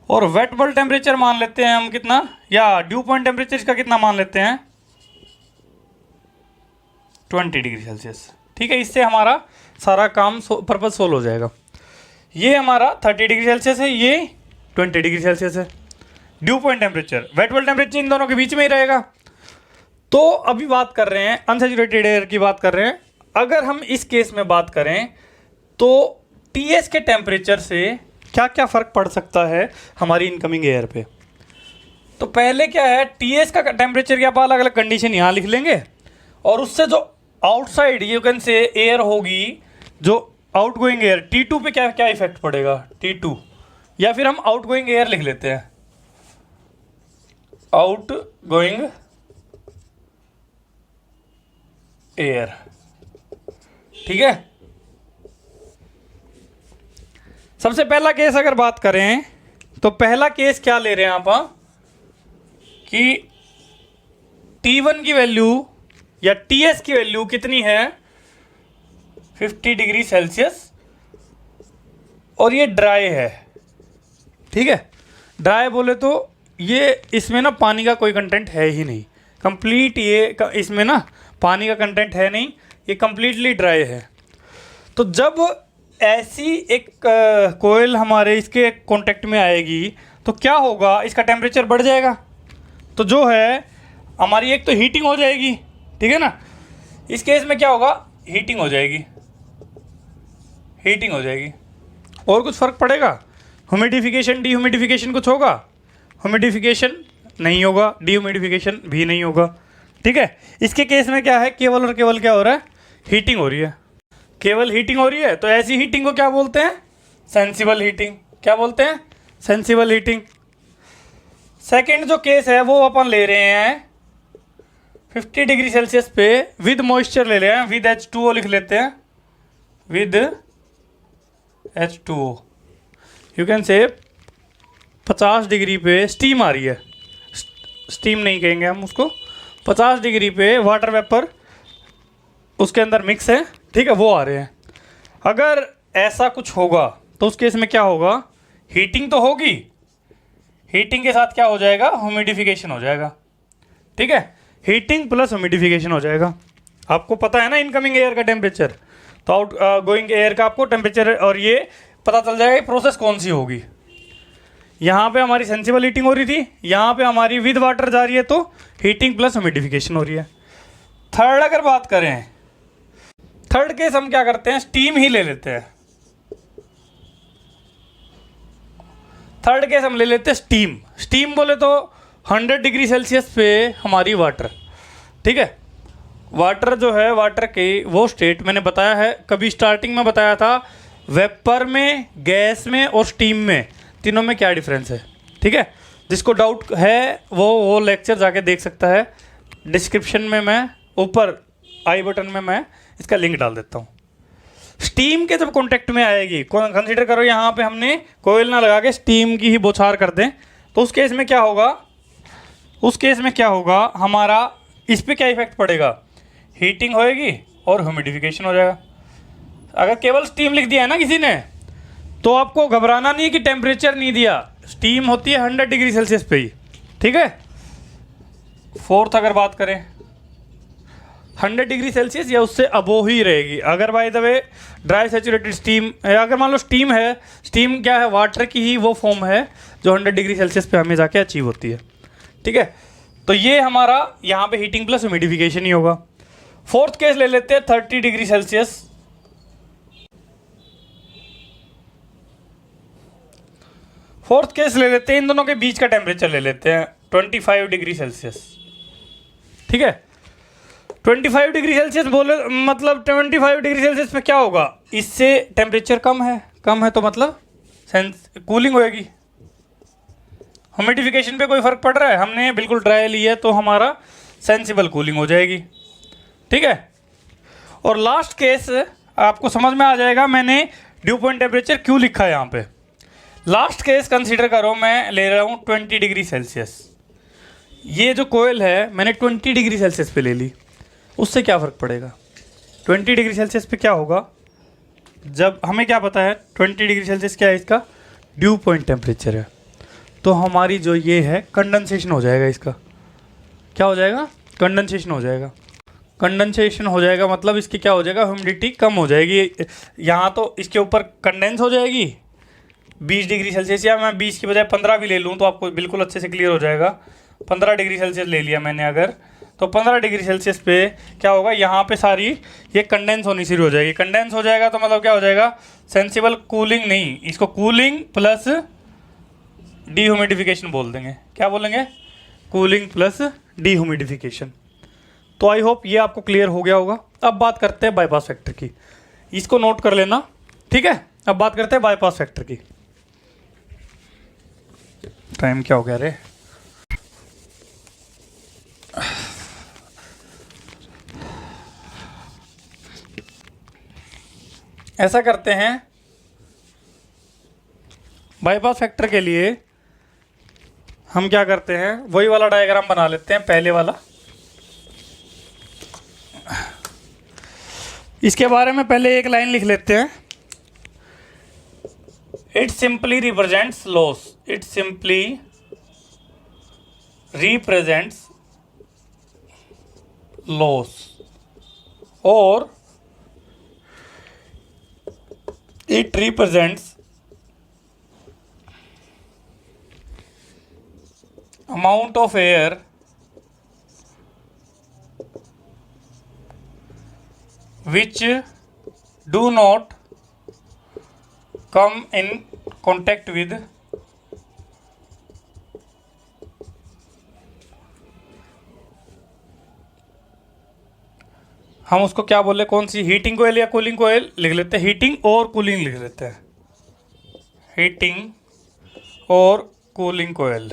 और वेट बल्ब टेम्परेचर मान लेते हैं हम कितना, या ड्यू पॉइंट टेम्परेचर इसका कितना मान लेते हैं 20 डिग्री सेल्सियस। ठीक है, इससे हमारा सारा काम पर्पज सोल्व हो जाएगा। ये हमारा 30 डिग्री सेल्सियस है, ये 20 डिग्री सेल्सियस है। Due point temperature, wait bulb temperature in दोनों के बीच में ही रहेगा। तो अभी बात कर रहे हैं अनसैचुरेटेड एयर की बात कर रहे हैं। अगर हम इस केस में बात करें तो टीएस के टेम्परेचर से क्या क्या फ़र्क पड़ सकता है हमारी इनकमिंग एयर पे। तो पहले क्या है, टीएस का टेम्परेचर की आप अलग अलग कंडीशन यहाँ लिख लेंगे, और उससे जो आउटसाइड यू कैन से एयर होगी, जो आउट गोइंग एयर T2 पे क्या क्या इफेक्ट पड़ेगा T2, या फिर हम आउट गोइंग एयर लिख लेते हैं, आउट गोइंग एयर। ठीक है, सबसे पहला केस अगर बात करें तो पहला केस क्या ले रहे हैं आप कि T1 की वैल्यू या TS की वैल्यू कितनी है 50 डिग्री सेल्सियस, और ये ड्राई है। ठीक है, ड्राई बोले तो ये इसमें ना पानी का कोई कंटेंट है ही नहीं, कंप्लीट ये इसमें ना पानी का कंटेंट है नहीं, ये कंप्लीटली ड्राई है। तो जब ऐसी एक कोयल हमारे इसके कांटेक्ट में आएगी तो क्या होगा, इसका टेम्परेचर बढ़ जाएगा। तो जो है हमारी एक तो हीटिंग हो जाएगी, ठीक है ना। इस केस में क्या होगा, हीटिंग हो जाएगी, हीटिंग हो जाएगी। और कुछ फ़र्क पड़ेगा, ह्यूमिडिफिकेशन डीह्यूमिडिफिकेशन कुछ होगा, ह्यूमिडिफिकेशन नहीं होगा, डीह्यूमिडिफिकेशन भी नहीं होगा। ठीक है, इसके केस में क्या है, केवल और केवल क्या हो रहा है, हीटिंग हो रही है, केवल हीटिंग हो रही है। तो ऐसी हीटिंग को क्या बोलते हैं, सेंसिबल हीटिंग। क्या बोलते हैं, सेंसिबल हीटिंग। सेकंड जो केस है वो अपन ले रहे हैं 50 डिग्री सेल्सियस पे विद मॉइस्चर ले रहे हैं, विद H2O लिख लेते हैं, विद H2O। यू कैन से 50 डिग्री पे स्टीम आ रही है, स्टीम नहीं कहेंगे हम उसको, 50 डिग्री पे वाटर वेपर उसके अंदर मिक्स है, ठीक है, वो आ रहे हैं। अगर ऐसा कुछ होगा तो उस केस में क्या होगा, हीटिंग तो होगी, हीटिंग के साथ क्या हो जाएगा, ह्यूमिडिफिकेशन हो जाएगा। ठीक है, हीटिंग प्लस ह्यूमिडिफिकेशन हो जाएगा। आपको पता है ना इनकमिंग एयर का टेम्परेचर, तो आउट गोइंग एयर का आपको टेम्परेचर और ये पता चल जाएगा प्रोसेस कौन सी होगी। यहाँ पे हमारी सेंसिबल हीटिंग हो रही थी, यहाँ पे हमारी विद वाटर जा रही है, तो हीटिंग प्लस ह्यूमिडिफिकेशन हो रही है। थर्ड अगर बात करें, थर्ड केस हम क्या करते हैं, स्टीम ही ले लेते हैं। थर्ड केस हम ले लेते हैं स्टीम। स्टीम बोले तो 100 डिग्री सेल्सियस पे हमारी वाटर, ठीक है, वाटर जो है, वाटर की वो स्टेट मैंने बताया है, कभी स्टार्टिंग में बताया था, वेपर में, गैस में और स्टीम में, तीनों में क्या डिफरेंस है। ठीक है, जिसको डाउट है वो लेक्चर जाके देख सकता है, डिस्क्रिप्शन में मैं ऊपर आई बटन में मैं इसका लिंक डाल देता हूँ। स्टीम के जब कांटेक्ट में आएगी, कंसीडर करो यहाँ पे हमने कोयल ना लगा के स्टीम की ही बौछार कर दें, तो उस केस में क्या होगा, उस केस में क्या होगा, हमारा इस पे क्या इफेक्ट पड़ेगा, हीटिंग होएगी और ह्यूमिडिफिकेशन हो जाएगा। अगर केवल स्टीम लिख दिया है ना किसी ने, तो आपको घबराना नहीं कि टेम्परेचर नहीं दिया, स्टीम होती है 100 डिग्री सेल्सियस पे ही। ठीक है, फोर्थ अगर बात करें 100 डिग्री सेल्सियस या उससे अबो ही रहेगी। अगर by the way dry saturated steam, अगर मान लो स्टीम है, स्टीम क्या है, वाटर की ही वो फॉर्म है जो 100 डिग्री सेल्सियस पे हमें जाके अचीव होती है। ठीक है, तो ये हमारा यहाँ पे हीटिंग प्लस ह्यूमिडिफिकेशन ही होगा। फोर्थ केस ले लेते हैं 30 डिग्री सेल्सियस। फोर्थ केस ले लेते हैं, इन दोनों के बीच का टेम्परेचर ले लेते हैं 25 डिग्री सेल्सियस। ठीक है, 25 डिग्री सेल्सियस बोले मतलब 25 डिग्री सेल्सियस पे क्या होगा, इससे टेम्परेचर कम है तो मतलब कूलिंग होएगी। ह्यूमिडिफिकेशन पे कोई फ़र्क पड़ रहा है, हमने बिल्कुल ड्राई ली है तो हमारा सेंसिबल कूलिंग हो जाएगी। ठीक है, और लास्ट केस आपको समझ में आ जाएगा मैंने ड्यू पॉइंट टेम्परेचर क्यों लिखा है यहाँ पे। लास्ट केस कंसीडर करो, मैं ले रहा हूँ 20 डिग्री सेल्सियस। ये जो कोयल है मैंने 20 डिग्री सेल्सियस पे ले ली, उससे क्या फ़र्क पड़ेगा, 20 डिग्री सेल्सियस पे क्या होगा, जब हमें क्या पता है 20 डिग्री सेल्सियस क्या है इसका ड्यू पॉइंट टेम्परेचर है, तो हमारी जो ये है कंडेंसेशन हो जाएगा, इसका क्या हो जाएगा कंडेंसेशन हो जाएगा। कंडेंसेशन हो जाएगा मतलब इसकी क्या हो जाएगा ह्यूमिडिटी कम हो जाएगी, यहाँ तो इसके ऊपर कंडेंस हो जाएगी 20 डिग्री सेल्सियस, या मैं 20 की बजाय 15 भी ले लूँ तो आपको बिल्कुल अच्छे से क्लियर हो जाएगा। 15 डिग्री सेल्सियस ले लिया मैंने अगर, तो 15 डिग्री सेल्सियस पे क्या होगा यहाँ पे सारी ये कंडेंस होनी शुरू हो जाएगी। कंडेंस हो जाएगा तो मतलब क्या हो जाएगा सेंसिबल कूलिंग नहीं, इसको कूलिंग प्लस डीह्यूमिडिफिकेशन बोल देंगे। क्या बोलेंगे कूलिंग प्लस डीह्यूमिडिफिकेशन। तो आई होप ये आपको क्लियर हो गया होगा। अब बात करते हैं बाईपास फैक्टर की, इसको नोट कर लेना, ठीक है। अब बात करते हैं बाईपास फैक्टर की। टाइम क्या हो गया रे, ऐसा करते हैं बाईपास फैक्टर के लिए हम क्या करते हैं वही वाला डायग्राम बना लेते हैं, पहले वाला। इसके बारे में पहले एक लाइन लिख लेते हैं, it simply represents loss, it simply represents loss और it represents amount of air which do not come in contact with हम उसको क्या बोले, कौन सी हीटिंग कोयल या कूलिंग कोयल लिख लेते हैं, हीटिंग और कूलिंग लिख लेते हैं, हीटिंग और cooling coil.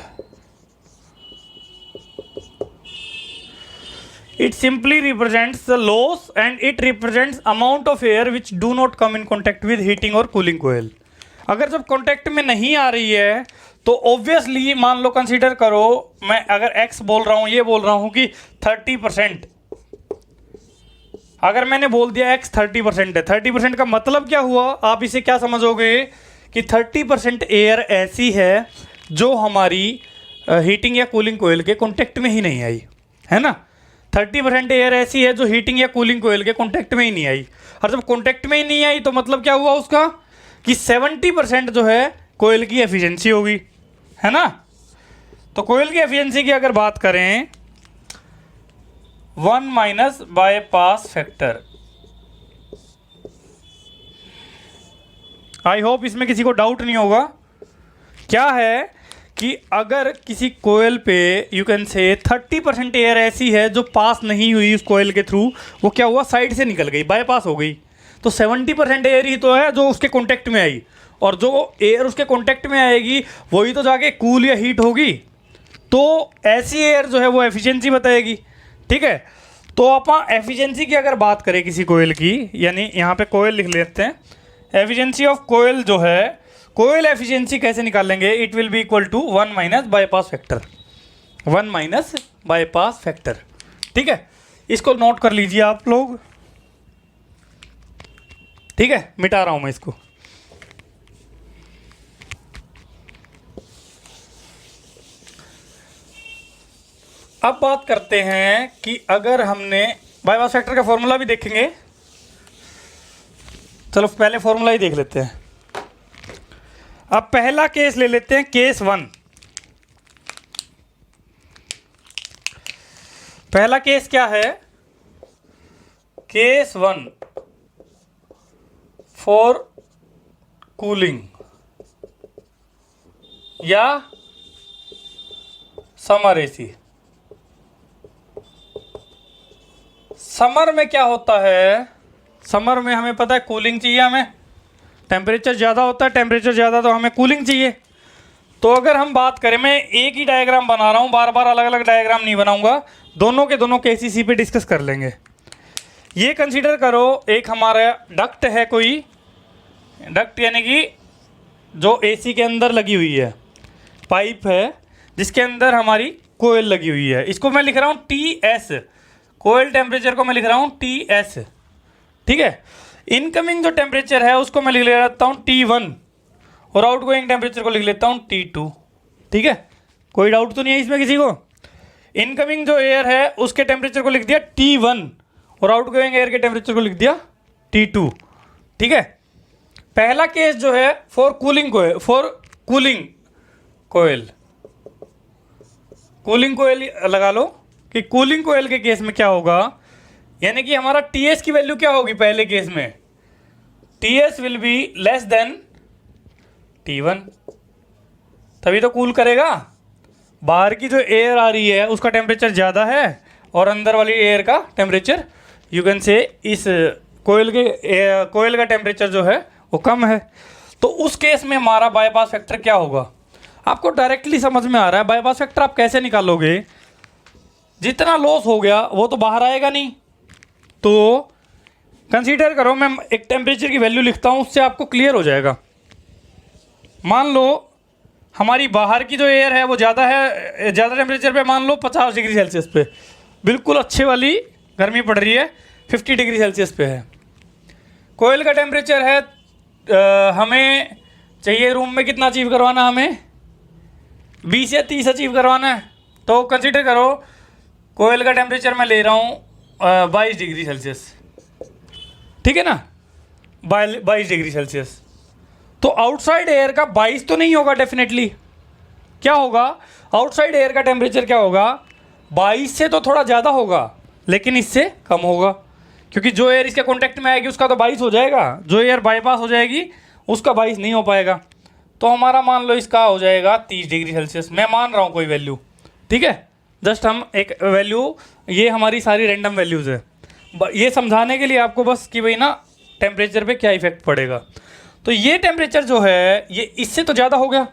It simply represents the loss and it represents amount of air which do not come in contact with heating और कूलिंग कोयल। अगर जब कॉन्टैक्ट में नहीं आ रही है तो ऑब्वियसली मान लो कंसीडर करो, मैं अगर x बोल रहा हूँ, ये बोल रहा हूँ कि 30%, अगर मैंने बोल दिया x 30% है, 30% का मतलब क्या हुआ, आप इसे क्या समझोगे कि 30% एयर ऐसी है जो हमारी हीटिंग या कूलिंग कोयल के कॉन्टैक्ट में ही नहीं आई, है ना। 30% एयर ऐसी है जो हीटिंग या कूलिंग कोयल के कॉन्टैक्ट में ही नहीं आई, और जब कॉन्टैक्ट में ही नहीं आई तो मतलब क्या हुआ उसका कि 70% जो है कोयल की एफिशिएंसी होगी, है ना। तो कोयल की एफिशिएंसी की अगर बात करें 1 minus bypass factor, I hope इसमें किसी को डाउट नहीं होगा। क्या है कि अगर किसी कोयल पे यू कैन से 30% एयर ऐसी है जो पास नहीं हुई उस कोयल के थ्रू, वो क्या हुआ साइड से निकल गई, बाईपास हो गई, तो 70% एयर ही तो है जो उसके कॉन्टैक्ट में आई, और जो एयर उसके कॉन्टैक्ट में आएगी वही तो जाके कूल या हीट होगी, तो ऐसी एयर जो है वो एफिशिएंसी बताएगी, ठीक है। तो आप एफिशिएंसी की अगर बात करें किसी कोयल की, यानी यहाँ पे कोयल लिख लेते हैं, एफिशिएंसी ऑफ कोयल जो है, कोयल एफिशिएंसी कैसे निकालेंगे, it will be equal to 1 minus bypass factor, 1 minus bypass factor, ठीक है। इसको नोट कर लीजिए आप लोग, ठीक है, मिटा रहा हूं मैं इसको। अब बात करते हैं कि अगर हमने बाईपास फैक्टर का फॉर्मूला भी देखेंगे, चलो पहले फॉर्मूला ही देख लेते हैं। अब पहला केस ले लेते हैं, केस 1। पहला केस क्या है, केस 1 फॉर कूलिंग या समर एसी। समर में क्या होता है, समर में हमें पता है कूलिंग चाहिए, हमें टेम्परेचर ज़्यादा होता है, टेम्परेचर ज़्यादा तो हमें कूलिंग चाहिए। तो अगर हम बात करें, मैं एक ही डायग्राम बना रहा हूँ, बार बार अलग अलग डायग्राम नहीं बनाऊंगा, दोनों के दोनों केस इसी पे डिस्कस कर लेंगे। ये कंसीडर करो एक हमारा डक्ट है, कोई डक्ट यानी कि जो एसी के अंदर लगी हुई है, पाइप है जिसके अंदर हमारी कोयल लगी हुई है, इसको मैं लिख रहा हूँ TS, कोयल टेम्परेचर को मैं लिख रहा हूँ TS, ठीक है। इनकमिंग जो टेम्परेचर है उसको मैं लिख लेता हूँ T1 और आउटगोइंग टेम्परेचर को लिख लेता हूँ T2। ठीक है, कोई डाउट तो नहीं है इसमें किसी को? इनकमिंग जो एयर है उसके टेम्परेचर को लिख दिया T1 और आउटगोइंग एयर के टेम्परेचर को लिख दिया T2। ठीक है, पहला केस जो है फॉर कूलिंग कोयल लगा लो कि कूलिंग कोयल के केस में क्या होगा, यानी कि हमारा Ts की वैल्यू क्या होगी पहले केस में, Ts will be less than T1, तभी तो कूल करेगा। बाहर की जो एयर आ रही है उसका टेम्परेचर ज़्यादा है और अंदर वाली एयर का टेम्परेचर यू कैन से इस कोयल का टेम्परेचर जो है वो कम है। तो उस केस में हमारा बाईपास फैक्टर क्या होगा, आपको डायरेक्टली समझ में आ रहा है। बाईपास फैक्टर आप कैसे निकालोगे, जितना लॉस हो गया वो तो बाहर आएगा नहीं। तो कंसीडर करो, मैं एक टेम्परेचर की वैल्यू लिखता हूँ, उससे आपको क्लियर हो जाएगा। मान लो हमारी बाहर की जो एयर है वो ज़्यादा है, ज़्यादा टेम्परेचर पे, मान लो 50 डिग्री सेल्सियस पे, बिल्कुल अच्छे वाली गर्मी पड़ रही है, 50 डिग्री सेल्सियस पे है। कोयल का टेम्परेचर है हमें चाहिए रूम में कितना अचीव करवाना, हमें 20 या 30 अचीव करवाना है। तो कंसीडर करो कोयल का टेम्परेचर मैं ले रहा हूँ 22 डिग्री सेल्सियस, ठीक है ना, 22 डिग्री सेल्सियस। तो आउटसाइड एयर का 22 तो नहीं होगा डेफिनेटली, क्या होगा, आउटसाइड एयर का टेम्परेचर क्या होगा, 22 से तो थोड़ा ज़्यादा होगा लेकिन इससे कम होगा, क्योंकि जो एयर इसके कॉन्टैक्ट में आएगी उसका तो 22 हो जाएगा, जो एयर बाईपास हो जाएगी उसका 22 नहीं हो पाएगा। तो हमारा मान लो इसका हो जाएगा 30 डिग्री सेल्सियस, मैं मान रहा हूँ कोई वैल्यू, ठीक है, जस्ट हम एक वैल्यू, ये हमारी सारी रैंडम वैल्यूज़ है, ये समझाने के लिए आपको बस कि भाई ना टेम्परेचर पे क्या इफेक्ट पड़ेगा। तो ये टेम्परेचर जो है ये इससे तो ज़्यादा हो गया,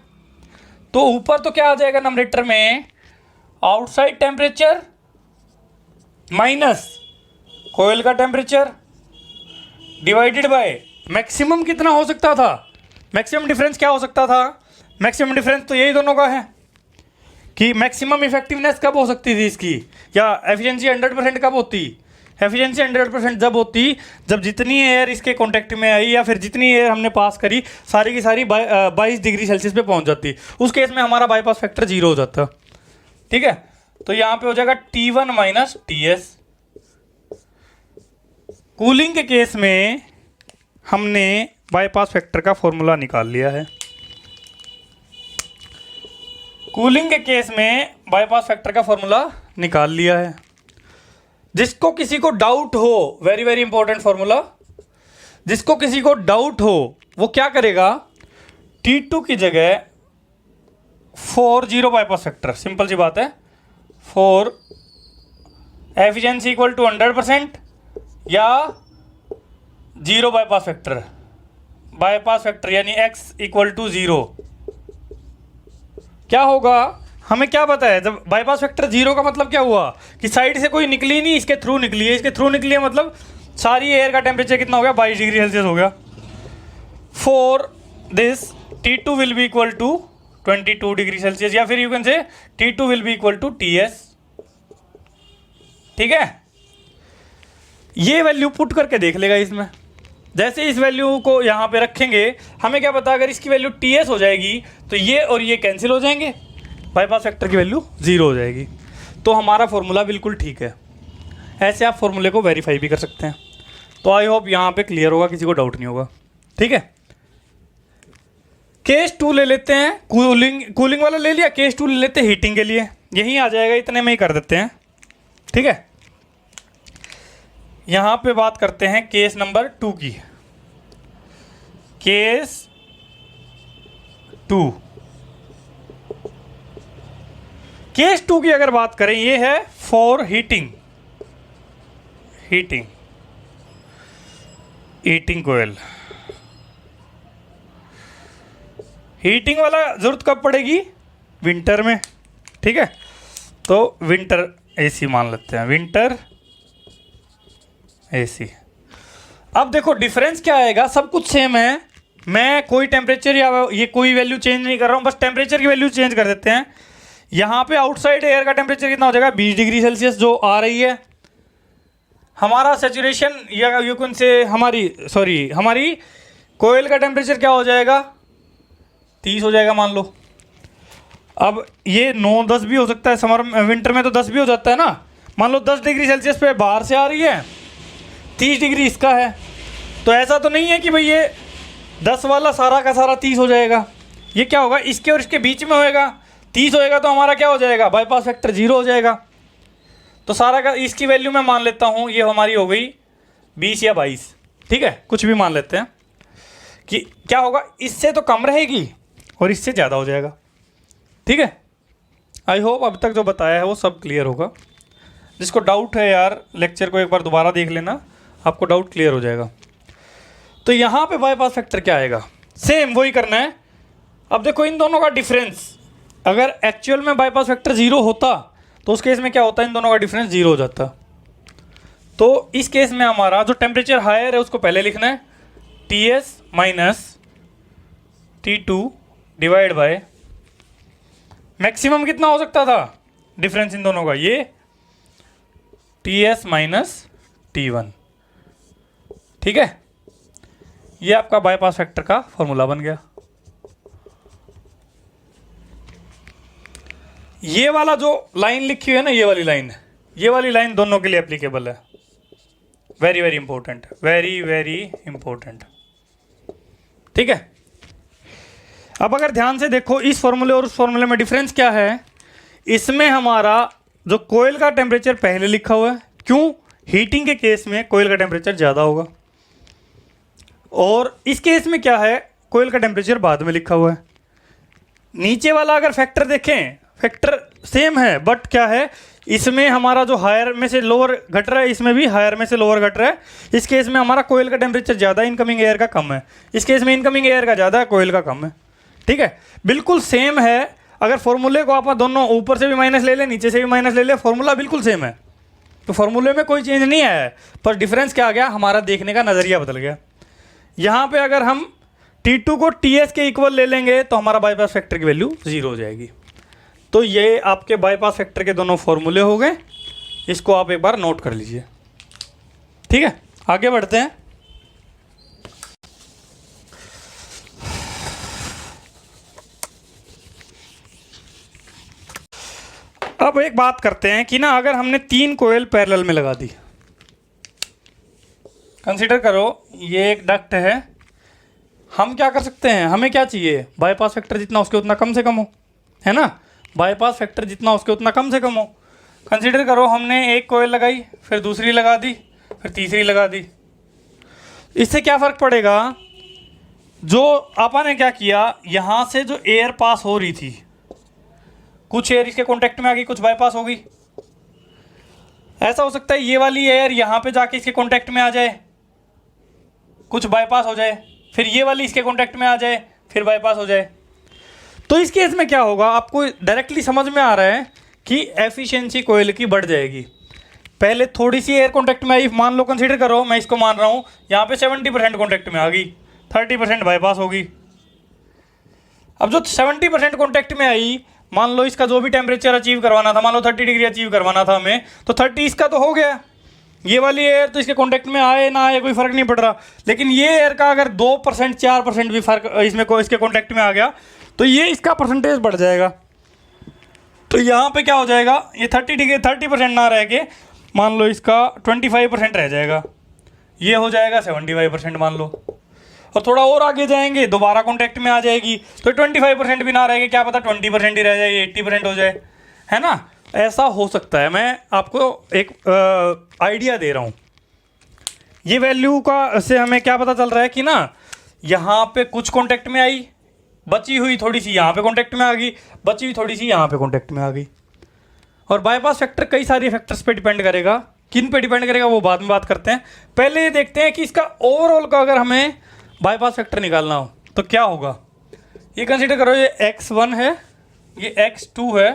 तो ऊपर तो क्या आ जाएगा नंबरेटर में, आउटसाइड टेम्परेचर माइनस कोयल का टेम्परेचर डिवाइडेड बाय मैक्सिमम कितना हो सकता था, मैक्सिमम डिफरेंस क्या हो सकता था, मैक्सिमम डिफरेंस तो यही दोनों का है कि मैक्सिमम इफेक्टिवनेस कब हो सकती थी इसकी, या एफिशिएंसी 100% कब होती, एफिशिएंसी 100% जब होती जब जितनी एयर इसके कांटेक्ट में आई या फिर जितनी एयर हमने पास करी सारी की सारी 22 डिग्री सेल्सियस पे पहुंच जाती, उस केस में हमारा बाईपास फैक्टर 0 हो जाता। ठीक है, तो यहाँ पे हो जाएगा T1 माइनस TS। कूलिंग के केस में हमने बाईपास फैक्टर का फॉर्मूला निकाल लिया है, कूलिंग के केस में बाईपास फैक्टर का फॉर्मूला निकाल लिया है। जिसको किसी को डाउट हो, वेरी वेरी इंपॉर्टेंट फॉर्मूला, जिसको किसी को डाउट हो वो क्या करेगा, T2 की जगह 40 बाईपास फैक्टर, सिंपल सी बात है, 4 एफिशिएंसी इक्वल टू 100% या 0 बाईपास फैक्टर यानी x इक्वल टू 0। क्या होगा, हमें क्या पता है, जब बाईपास फैक्टर 0 का मतलब क्या हुआ कि साइड से कोई निकली नहीं, इसके थ्रू निकली है, इसके थ्रू निकली है मतलब सारी एयर का टेम्परेचर कितना हो गया, 22 डिग्री सेल्सियस हो गया। For this T2 will be equal to 22 degree celsius, या फिर you can say T2 will be equal to TS। ठीक है, ये वैल्यू पुट करके देख लेगा इसमें, जैसे इस वैल्यू को यहाँ पे रखेंगे, हमें क्या पता, अगर इसकी वैल्यू TS हो जाएगी तो ये और ये कैंसिल हो जाएंगे, बाईपास फैक्टर की वैल्यू 0 हो जाएगी। तो हमारा फॉर्मूला बिल्कुल ठीक है, ऐसे आप फॉर्मूले को वेरीफाई भी कर सकते हैं। तो आई होप यहाँ पे क्लियर होगा, किसी को डाउट नहीं होगा। ठीक है, केस 2 ले लेते हैं, कूलिंग वाला ले लिया, केस 2 ले लेते हैं हीटिंग के लिए, यहीं आ जाएगा, इतने में ही कर देते हैं। ठीक है, यहाँ पे बात करते हैं केस नंबर 2 की। केस 2, केस 2 की अगर बात करें, ये है फॉर हीटिंग कोयल। हीटिंग वाला जरूरत कब पड़ेगी, विंटर में। ठीक है, तो विंटर एसी मान लेते हैं, विंटर एसी। अब देखो डिफरेंस क्या आएगा, सब कुछ सेम है, मैं कोई टेम्परेचर या ये कोई वैल्यू चेंज नहीं कर रहा हूँ, बस टेम्परेचर की वैल्यू चेंज कर देते हैं। यहाँ पे आउटसाइड एयर का टेम्परेचर कितना हो जाएगा, 20 डिग्री सेल्सियस जो आ रही है, हमारा सेचुरेशन या यू कैन से हमारी कोयल का टेम्परेचर क्या हो जाएगा, 30 हो जाएगा मान लो। अब ये 9-10 भी हो सकता है, समर विंटर में तो 10 भी हो जाता है ना। मान लो 10 डिग्री सेल्सियस पे बाहर से आ रही है, 30 डिग्री इसका है, तो ऐसा तो नहीं है कि भाई ये 10 वाला सारा का सारा 30 हो जाएगा। ये क्या होगा, इसके और इसके बीच में होएगा। 30 होएगा तो हमारा क्या हो जाएगा, बाईपास फैक्टर 0 हो जाएगा। तो सारा का इसकी वैल्यू मैं मान लेता हूँ, ये हमारी हो गई 20 या 22, ठीक है, कुछ भी मान लेते हैं कि क्या होगा, इससे तो कम रहेगी और इससे ज़्यादा हो जाएगा, ठीक है। आई होप अब तक जो बताया है वो सब क्लियर होगा। जिसको डाउट है यार, लेक्चर को एक बार दोबारा देख लेना, आपको डाउट क्लियर हो जाएगा। तो यहाँ पे बाईपास फैक्टर क्या आएगा, सेम वही करना है। अब देखो इन दोनों का डिफरेंस, अगर एक्चुअल में बाईपास फैक्टर 0 होता तो उस केस में क्या होता है, इन दोनों का डिफरेंस 0 हो जाता। तो इस केस में हमारा जो टेम्परेचर हायर है उसको पहले लिखना है, Ts minus T2 divide by maximum कितना हो सकता था डिफरेंस इन दोनों का, ये Ts माइनस T1, ठीक है। ये आपका बाईपास फैक्टर का फॉर्मूला बन गया। ये वाला जो लाइन लिखी हुई है ना, ये वाली लाइन दोनों के लिए एप्लीकेबल है। Very very important, very very important, ठीक है। अब अगर ध्यान से देखो इस फॉर्मूले और उस फॉर्मूले में डिफरेंस क्या है, इसमें हमारा जो कोयल का टेम्परेचर पहले लिखा हुआ है, क्यों, हीटिंग के केस में कोयल का टेम्परेचर ज़्यादा होगा, और इस केस में क्या है, कोयल का टेम्परेचर बाद में लिखा हुआ है। नीचे वाला अगर फैक्टर देखें, फैक्टर सेम है, बट क्या है, इसमें हमारा जो हायर में से लोअर घट रहा है, इसमें भी हायर में से लोअर घट रहा है। इस केस में हमारा कोयल का टेम्परेचर ज़्यादा, इनकमिंग एयर का कम है। इस केस में इनकमिंग एयर का ज़्यादा है, कोयल का कम है, ठीक है। बिल्कुल सेम है। अगर फॉर्मूले को आप दोनों ऊपर से भी माइनस ले लें, नीचे से भी माइनस ले लें, फॉर्मूला बिल्कुल सेम है। तो फॉर्मूले में कोई चेंज नहीं आया है, पर डिफरेंस क्या आ गया, हमारा देखने का नज़रिया बदल गया। यहाँ पे अगर हम T2 को Ts के इक्वल ले लेंगे तो हमारा बाईपास फैक्टर की वैल्यू 0 हो जाएगी। तो ये आपके बाईपास फैक्टर के दोनों फॉर्मूले हो गए, इसको आप एक बार नोट कर लीजिए, ठीक है। आगे बढ़ते हैं। अब एक बात करते हैं कि ना, अगर हमने 3 कोयल पैरेलल में लगा दी, कंसीडर करो ये एक डक्ट है, हम क्या कर सकते हैं, हमें क्या चाहिए, बाईपास फैक्टर जितना उसके उतना कम से कम हो, है ना। बाईपास फैक्टर जितना उसके उतना कम से कम हो। कंसीडर करो हमने एक कोयल लगाई, फिर दूसरी लगा दी, फिर तीसरी लगा दी। इससे क्या फ़र्क पड़ेगा, जो आपा ने क्या किया, यहाँ से जो एयर पास हो रही थी, कुछ एयर इसके कॉन्टेक्ट में आ गई, कुछ बाईपास हो गई। ऐसा हो सकता है ये वाली एयर यहाँ पे जाके इसके कॉन्टेक्ट में आ जाए, कुछ बाईपास हो जाए, फिर ये वाली इसके कॉन्टेक्ट में आ जाए, फिर बाईपास हो जाए। तो इस केस में क्या होगा, आपको डायरेक्टली समझ में आ रहा है कि एफिशिएंसी कोयल की बढ़ जाएगी। पहले थोड़ी सी एयर कॉन्टेक्ट में आई, मान लो कंसीडर करो, मैं इसको मान रहा हूँ, यहाँ पे 70% कॉन्टेक्ट में आ गई, 30% बाईपास होगी। अब जो 70% कॉन्टेक्ट में आई, मान लो इसका जो भी टेम्परेचर अचीव करवाना था, मान लो 30 डिग्री अचीव करवाना था हमें, तो 30 इसका तो हो गया। ये वाली एयर तो इसके कॉन्टेक्ट में आए ना आए कोई फ़र्क नहीं पड़ रहा, लेकिन ये एयर का अगर 2% 4% भी फर्क इसमें इसके कॉन्टेक्ट में आ गया तो ये इसका परसेंटेज बढ़ जाएगा। तो यहाँ पे क्या हो जाएगा, ये 30% ना रह के मान लो इसका 25% रह जाएगा, ये हो जाएगा 75% मान लो। और थोड़ा और आगे जाएंगे, दोबारा कॉन्टेक्ट में आ जाएगी, तो 25% भी ना रहेगी, क्या पता 20% ही रह जाए, 80% हो जाए, है ना। ऐसा हो सकता है। मैं आपको एक आइडिया दे रहा हूँ। ये वैल्यू का से हमें क्या पता चल रहा है कि ना, यहाँ पे कुछ कॉन्टेक्ट में आई, बची हुई थोड़ी सी यहाँ पे कॉन्टेक्ट में आ गई, बची हुई थोड़ी सी यहाँ पे कॉन्टेक्ट में आ गई। और बाईपास फैक्टर कई सारे फैक्टर्स पे डिपेंड करेगा, किन पे डिपेंड करेगा वो बाद में बात करते हैं। पहले ये देखते हैं कि इसका ओवरऑल का अगर हमें बाईपास फैक्टर निकालना हो तो क्या होगा। ये कंसीडर करो, ये x1 है, ये x2 है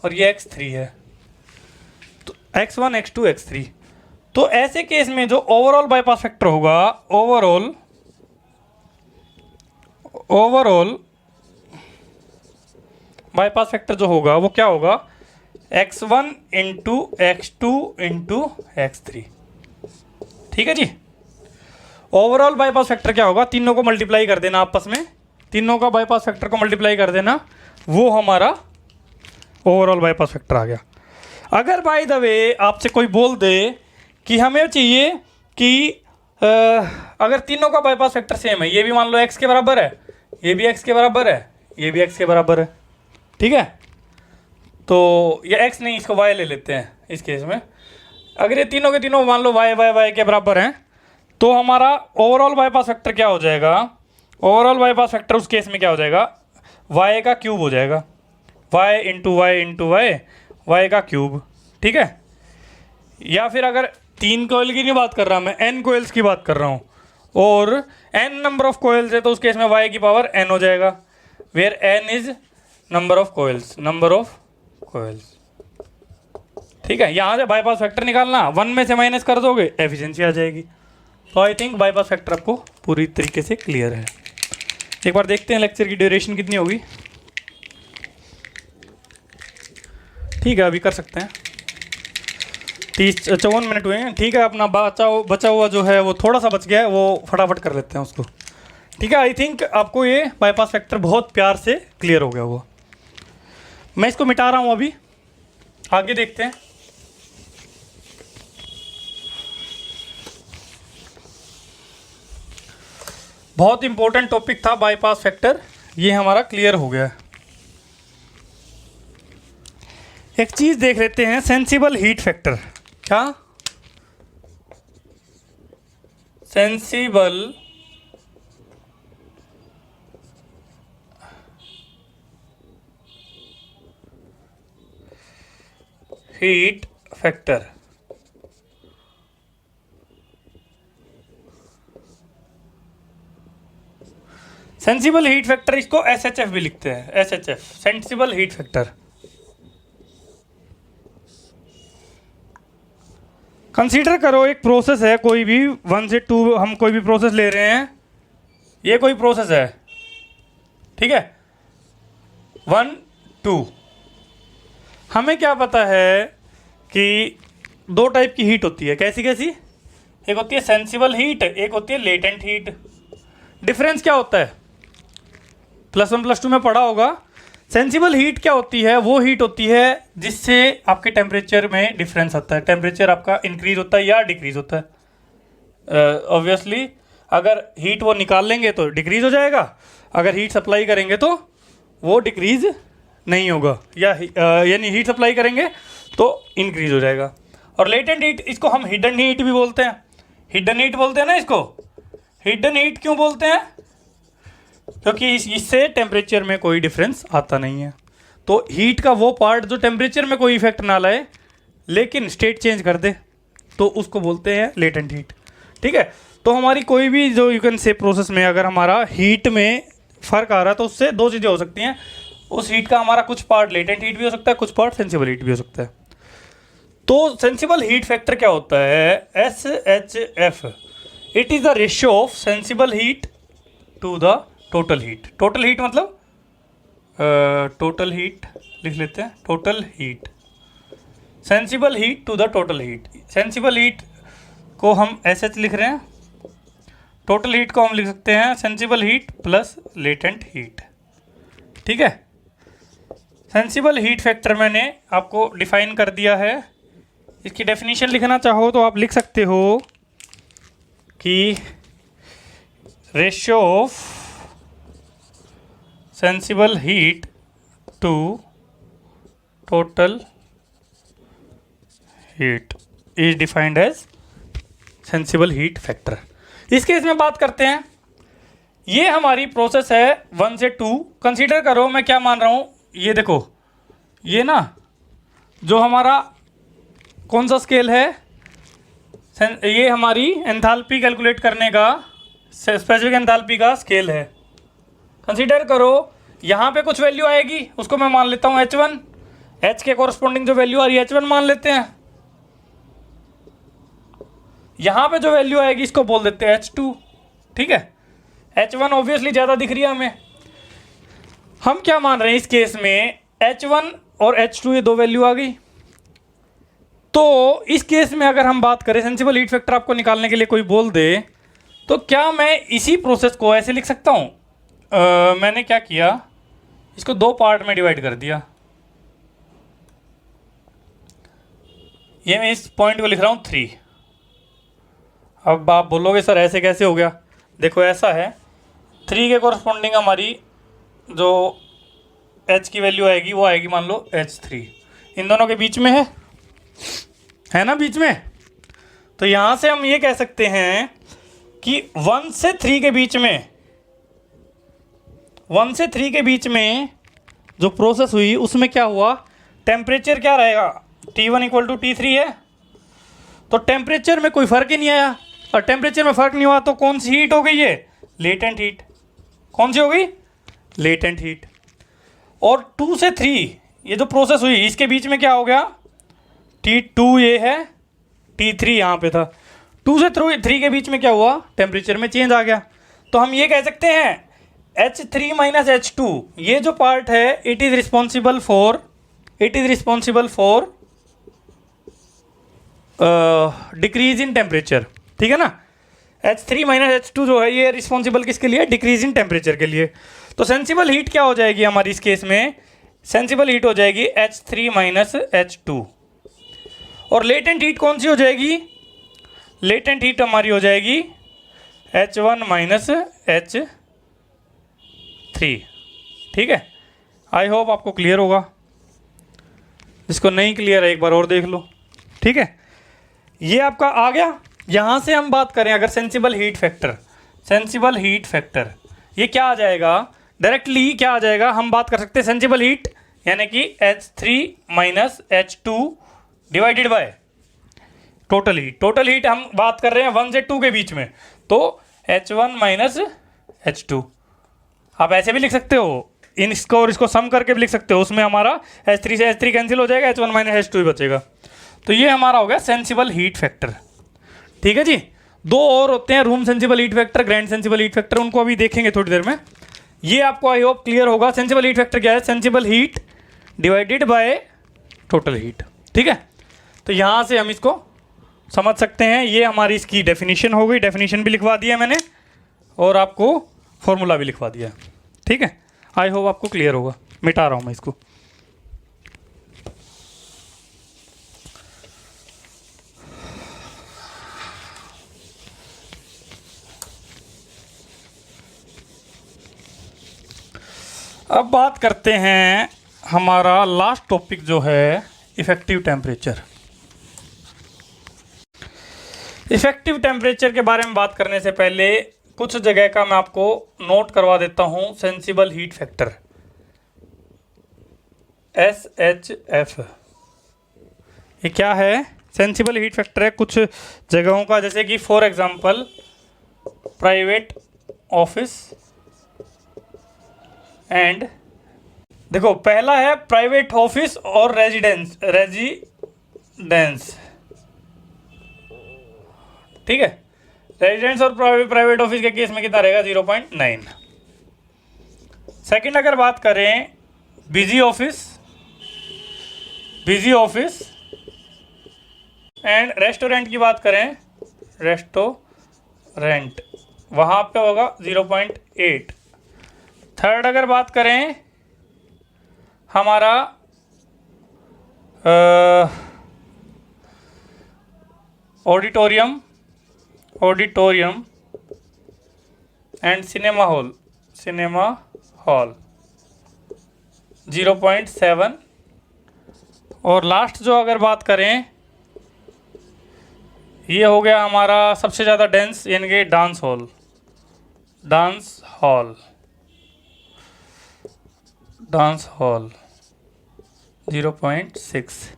और ये x3 है, तो x1 x2 x3। तो ऐसे केस में जो ओवरऑल बाईपास फैक्टर होगा, ओवरऑल बाईपास फैक्टर जो होगा वो क्या होगा, x1 into x2 into x3। ठीक है जी। ओवरऑल बाईपास फैक्टर क्या होगा, तीनों को मल्टीप्लाई कर देना आपस में, तीनों का बाईपास फैक्टर को मल्टीप्लाई कर देना, वो हमारा ओवरऑल बाईपास फैक्टर आ गया। अगर बाय द वे आपसे कोई बोल दे कि हमें चाहिए कि अगर तीनों का बाईपास फैक्टर सेम है, ये भी मान लो x के बराबर है, ये भी x के बराबर है, ये भी x के बराबर है, ठीक है, तो ये x नहीं, इसको y ले लेते हैं इस केस में। अगर ये तीनों के तीनों मान लो y के बराबर हैं, तो हमारा ओवरऑल बाईपास फैक्टर क्या हो जाएगा, ओवरऑल बाईपास फैक्टर उस केस में क्या हो जाएगा, y का क्यूब हो जाएगा, y इंटू y का क्यूब, ठीक है। या फिर अगर 3 कोयल की नहीं बात कर रहा मैं, n कोयल्स की बात कर रहा हूँ, और n नंबर ऑफ कोयल्स है, तो उस केस में y की पावर n हो जाएगा, where n is number of coils, ठीक है। यहाँ से बाईपास फैक्टर निकालना, 1 में से माइनस कर दोगे एफिशिएंसी आ जाएगी। तो आई थिंक बाईपास फैक्टर आपको पूरी तरीके से क्लियर है। एक बार देखते हैं लेक्चर की ड्यूरेशन कितनी होगी। ठीक है, अभी कर सकते हैं, 54 मिनट हुए हैं, ठीक है। अपना बचा हुआ जो है वो थोड़ा सा बच गया है, वो फटाफट कर लेते हैं उसको, ठीक है। आई थिंक आपको ये बाईपास फैक्टर बहुत प्यार से क्लियर हो गया होगा। मैं इसको मिटा रहा हूँ, अभी आगे देखते हैं। बहुत इंपॉर्टेंट टॉपिक था बाईपास फैक्टर, ये हमारा क्लियर हो गया। एक चीज देख लेते हैं, सेंसिबल हीट फैक्टर। क्या sensible heat factor, sensible heat factor इसको SHF भी लिखते हैं, SHF sensible heat factor. Consider करो एक प्रोसेस है, कोई भी 1 से 2 हम कोई भी प्रोसेस ले रहे हैं, ये कोई प्रोसेस है, ठीक है, 1 2। हमें क्या पता है कि 2 टाइप की हीट होती है, कैसी कैसी, एक होती है सेंसिबल हीट, एक होती है लेटेंट हीट। डिफरेंस क्या होता है, +1 +2 में पढ़ा होगा। सेंसिबल हीट क्या होती है, वो हीट होती है जिससे आपके टेम्परेचर में डिफरेंस आता है, टेम्परेचर आपका इंक्रीज होता है या डिक्रीज होता है। ऑब्वियसली अगर हीट वो निकाल लेंगे तो डिक्रीज हो जाएगा, अगर हीट सप्लाई करेंगे तो वो डिक्रीज नहीं होगा, या यानी हीट सप्लाई करेंगे तो इंक्रीज हो जाएगा। और लेटेंट हीट, इसको हम हिडन हीट भी बोलते हैं, हिडन हीट बोलते हैं ना इसको। हिडन हीट क्यों बोलते हैं, क्योंकि इससे टेम्परेचर में कोई डिफरेंस आता नहीं है। तो हीट का वो पार्ट जो टेम्परेचर में कोई इफेक्ट ना लाए लेकिन स्टेट चेंज कर दे, तो उसको बोलते हैं लेटेंट हीट, ठीक है। तो हमारी कोई भी जो यू कैन से प्रोसेस में अगर हमारा हीट में फ़र्क आ रहा है, तो उससे 2 चीज़ें हो सकती हैं, उस हीट का हमारा कुछ पार्ट लेटेंट हीट भी हो सकता है, कुछ पार्ट सेंसिबल हीट भी हो सकता है। तो सेंसिबल हीट फैक्टर क्या होता है, SHF, it is the ratio of sensible heat to the total heat. Total heat मतलब टोटल हीट लिख लेते हैं, total heat, sensible heat to the total heat. Sensible heat को हम SH लिख रहे हैं, टोटल हीट को हम लिख सकते हैं sensible heat plus latent heat, ठीक है। सेंसिबल हीट फैक्टर मैंने आपको डिफाइन कर दिया है। इसकी डेफिनेशन लिखना चाहो तो आप लिख सकते हो कि ratio of sensible heat to total heat is defined as sensible heat factor. इस केस में बात करते हैं, ये हमारी प्रोसेस है 1 से 2। कंसीडर करो मैं क्या मान रहा हूँ, ये देखो, ये ना जो हमारा कौन सा स्केल है, ये हमारी एंथैल्पी कैलकुलेट करने का स्पेसिफिक एंथैल्पी का स्केल है। कंसीडर करो यहाँ पे कुछ वैल्यू आएगी, उसको मैं मान लेता हूँ H1, H के कॉरस्पॉन्डिंग जो वैल्यू आ रही है H1 मान लेते हैं। यहाँ पे जो वैल्यू आएगी इसको बोल देते हैं H2, ठीक है। H1 ऑब्वियसली ज़्यादा दिख रही है हमें। हम क्या मान रहे हैं इस केस में, H1 और H2 ये 2 वैल्यू आ गई, तो इस केस में अगर हम बात करें सेंसिबल हीट फैक्टर आपको निकालने के लिए कोई बोल दे, तो क्या मैं इसी प्रोसेस को ऐसे लिख सकता हूँ? मैंने क्या किया, इसको दो पार्ट में डिवाइड कर दिया। ये मैं इस पॉइंट को लिख रहा हूँ 3। अब आप बोलोगे सर ऐसे कैसे हो गया? देखो ऐसा है, 3 के कॉरस्पॉन्डिंग हमारी जो h की वैल्यू आएगी वो आएगी मान लो H3। इन दोनों के बीच में है ना, बीच में। तो यहाँ से हम ये कह सकते हैं कि 1 से 3 के बीच में, 1 से 3 के बीच में जो प्रोसेस हुई उसमें क्या हुआ, टेम्परेचर क्या रहेगा, T1 इक्वल टू T3 है। तो टेम्परेचर में कोई फ़र्क ही नहीं आया, और टेम्परेचर में फ़र्क नहीं हुआ तो कौन सी हीट हो गई है? Latent heat. कौन सी हो गई? Latent heat. और 2 से 3 ये जो प्रोसेस हुई इसके बीच में क्या हो गया, T2 ये है, T3 यहाँ पे था। 2 से 3 के बीच में क्या हुआ, टेम्परेचर में चेंज आ गया। तो हम ये कह सकते हैं H3 माइनस H2 ये जो पार्ट है it is responsible for decrease in temperature. ठीक है ना, H3 माइनस H2 जो है ये रिस्पॉन्सिबल किसके लिए? डिक्रीज इन टेम्परेचर के लिए। तो सेंसिबल हीट क्या हो जाएगी हमारी इस केस में? सेंसिबल हीट हो जाएगी H3 माइनस H2। और लेटेंट हीट कौन सी हो जाएगी? लेटेंट हीट हमारी हो जाएगी H1 माइनस H3। ठीक है, आई होप आपको क्लियर होगा। जिसको नहीं क्लियर है एक बार और देख लो। ठीक है, ये आपका आ गया। यहाँ से हम बात करें अगर सेंसिबल हीट फैक्टर ये क्या आ जाएगा, डायरेक्टली क्या आ जाएगा, हम बात कर सकते हैं सेंसिबल हीट यानी कि H3 minus H2 divided by total heat. Total heat हम बात कर रहे हैं 1 से 2 के बीच में, तो H1 माइनस H2। आप ऐसे भी लिख सकते हो, इसको और इसको सम करके भी लिख सकते हो। उसमें हमारा H3 से H3 कैंसिल हो जाएगा, H1 माइनस H2 ही बचेगा। तो ये हमारा हो गया सेंसिबल हीट फैक्टर। ठीक है जी। दो और होते हैं, room sensible heat factor, grand sensible heat factor, उनको अभी देखेंगे थोड़ी देर में। ये आपको आई होप क्लियर होगा। सेंसिबल हीट फैक्टर क्या है? Sensible heat divided by total heat. ठीक है, तो यहाँ से हम इसको समझ सकते हैं। ये हमारी इसकी डेफिनेशन हो गई, डेफिनेशन भी लिखवा दिया मैंने और आपको फॉर्मूला भी लिखवा दिया। ठीक है, आई होप आपको क्लियर होगा। मिटा रहा हूँ मैं इसको। अब बात करते हैं हमारा लास्ट टॉपिक जो है इफेक्टिव टेम्परेचर। इफेक्टिव टेम्परेचर के बारे में बात करने से पहले कुछ जगह का मैं आपको नोट करवा देता हूं। सेंसिबल हीट फैक्टर SHF ये क्या है? सेंसिबल हीट फैक्टर है कुछ जगहों का, जैसे कि for example private office and, देखो पहला है प्राइवेट ऑफिस और रेजिडेंस। ठीक है, रेजिडेंस और प्राइवेट ऑफिस के केस में कितना रहेगा? 0.9। सेकंड अगर बात करें बिजी ऑफिस एंड रेस्टोरेंट की बात करें, रेस्टोरेंट वहाँ पे होगा 0.8। थर्ड अगर बात करें हमारा ऑडिटोरियम एंड सिनेमा हॉल 0.7। और लास्ट जो अगर बात करें ये हो गया हमारा सबसे ज़्यादा डेंस यानी कि डांस हॉल 0.6।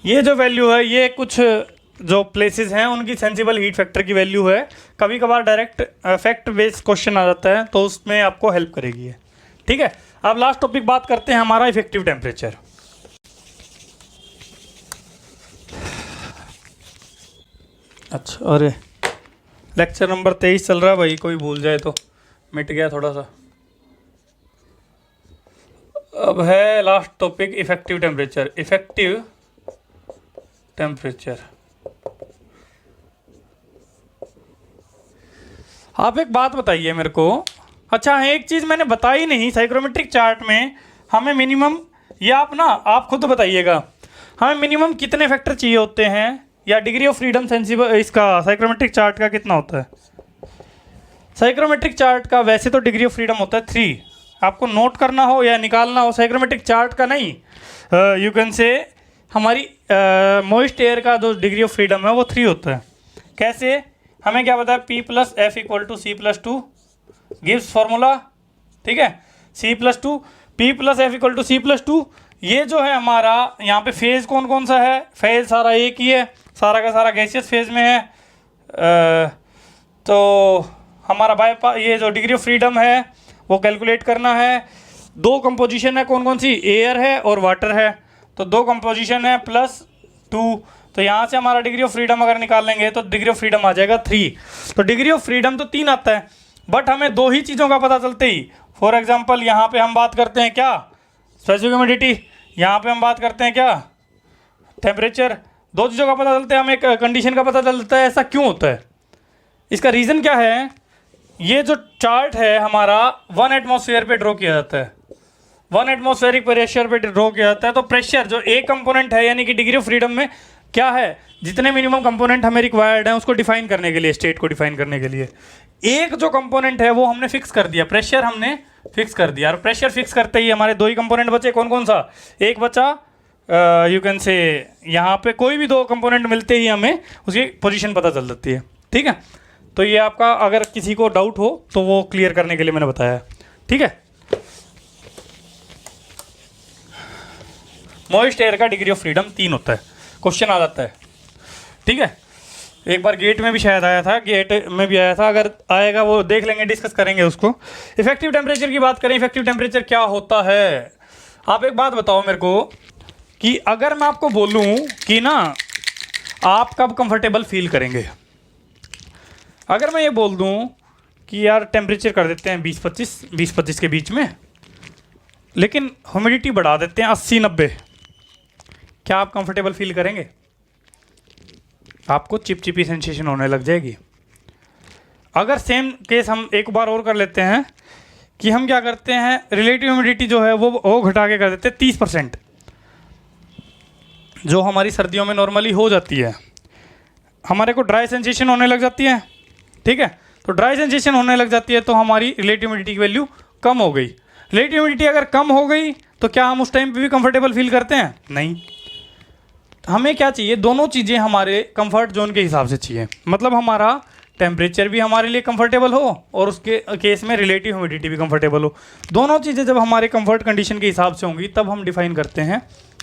ये जो वैल्यू है ये कुछ जो प्लेसेस हैं उनकी सेंसिबल हीट फैक्टर की वैल्यू है। कभी कभार डायरेक्ट फैक्ट बेस्ड क्वेश्चन आ जाता है तो उसमें आपको हेल्प करेगी ये। ठीक है, अब लास्ट टॉपिक बात करते हैं हमारा इफेक्टिव टेम्परेचर। अच्छा, अरे लेक्चर नंबर 23 चल रहा है भाई, कोई भूल जाए तो मिट गया थोड़ा सा। अब है last topic, effective temperature. Effective temperature, आप एक बात बताइए मेरे को। अच्छा है, एक चीज़ मैंने बताई नहीं, साइक्रोमेट्रिक चार्ट में हमें मिनिमम, या आप खुद बताइएगा, हमें मिनिमम कितने फैक्टर चाहिए होते हैं, या डिग्री ऑफ फ्रीडम सेंसिबल इसका साइक्रोमेट्रिक चार्ट का कितना होता है? साइक्रोमेट्रिक चार्ट का वैसे तो डिग्री ऑफ फ्रीडम होता है 3। आपको नोट करना हो या निकालना हो साइक्रोमेट्रिक चार्ट का नहीं, यू कैन से हमारी मॉइस्ट एयर का जो डिग्री ऑफ फ्रीडम है वो 3 होता है। कैसे? हमें क्या पता है, P + F = C+2 gives formula, ठीक है, C+2, P + F = C+2। ये जो है हमारा यहाँ पे फेज़ कौन कौन सा है, फेज़ सारा एक ही है, सारा का सारा गैसियस फेज़ में है। तो हमारा ये जो डिग्री ऑफ फ्रीडम है वो कैलकुलेट करना है। 2 कंपोजिशन है, कौन कौन सी, एयर है और वाटर है, तो 2 कंपोजिशन है +2। तो यहाँ से हमारा डिग्री ऑफ फ्रीडम अगर निकाल लेंगे तो डिग्री ऑफ फ्रीडम आ जाएगा 3। तो डिग्री ऑफ फ्रीडम तो 3 आता है, बट हमें 2 ही चीज़ों का पता चलते ही, फॉर एग्जांपल यहाँ पे हम बात करते हैं क्या, स्पेसिफिक ह्यूमिडिटी, यहाँ पे हम बात करते हैं क्या, टेम्परेचर। 2 चीज़ों का पता चलता है, हमें एक कंडीशन का पता चलता है। ऐसा क्यों होता है? इसका रीज़न क्या है? ये जो चार्ट है हमारा 1 एटमॉस्फेयर पे ड्रॉ किया जाता है, 1 एटमॉस्फेरिक प्रेशर पे ड्रॉ किया जाता है। तो प्रेशर जो एक कंपोनेंट है, यानी कि डिग्री ऑफ फ्रीडम में क्या है, जितने मिनिमम कंपोनेंट हमें रिक्वायर्ड हैं उसको डिफाइन करने के लिए, स्टेट को डिफाइन करने के लिए एक जो कंपोनेंट है वो हमने फिक्स कर दिया, प्रेशर हमने फिक्स कर दिया। और प्रेशर फिक्स करते ही हमारे 2 ही कंपोनेंट बचे, कौन कौन सा, एक बचा यू कैन से यहाँ पे कोई भी 2 कंपोनेंट मिलते ही हमें उसकी पोजीशन पता चल जाती है, ठीक है। तो ये आपका, अगर किसी को डाउट हो तो वो क्लियर करने के लिए मैंने बताया है, ठीक है। मॉइस्ट एयर का डिग्री ऑफ फ्रीडम 3 होता है, क्वेश्चन आ जाता है, ठीक है। एक बार गेट में भी शायद आया था, गेट में भी आया था, अगर आएगा वो देख लेंगे, डिस्कस करेंगे उसको। इफेक्टिव टेम्परेचर की बात करें, इफेक्टिव टेम्परेचर क्या होता है? आप एक बात बताओ मेरे को कि अगर मैं आपको बोलूं कि ना आप कब कंफर्टेबल फील करेंगे, अगर मैं ये बोल दूं कि यार टेम्परेचर कर देते हैं 20-25 के बीच में, लेकिन ह्यूमिडिटी बढ़ा देते हैं 80-90, क्या आप कंफर्टेबल फील करेंगे? आपको चिपचिपी सेंसेशन होने लग जाएगी। अगर सेम केस हम एक बार और कर लेते हैं कि हम क्या करते हैं, रिलेटिव ह्यूमिडिटी जो है वो घटा के कर देते हैं 30%, जो हमारी सर्दियों में नॉर्मली हो जाती है। हमारे को ड्राई सेंसेशन होने लग जाती है, ठीक है। तो ड्राई सेंसेशन होने लग जाती है तो हमारी रिलेटिव ह्यूमिडिटी की वैल्यू कम हो गई। रिलेटिव ह्यूमिडिटी अगर कम हो गई तो क्या हम उस टाइम पे भी कंफर्टेबल फील करते हैं? नहीं। हमें क्या चाहिए, दोनों चीज़ें हमारे कंफर्ट जोन के हिसाब से चाहिए, मतलब हमारा टेम्परेचर भी हमारे लिए कंफर्टेबल हो और उसके केस में रिलेटिव ह्यूमिडिटी भी कंफर्टेबल हो। दोनों चीज़ें जब हमारे कंफर्ट कंडीशन के हिसाब से होंगी तब हम डिफाइन करते हैं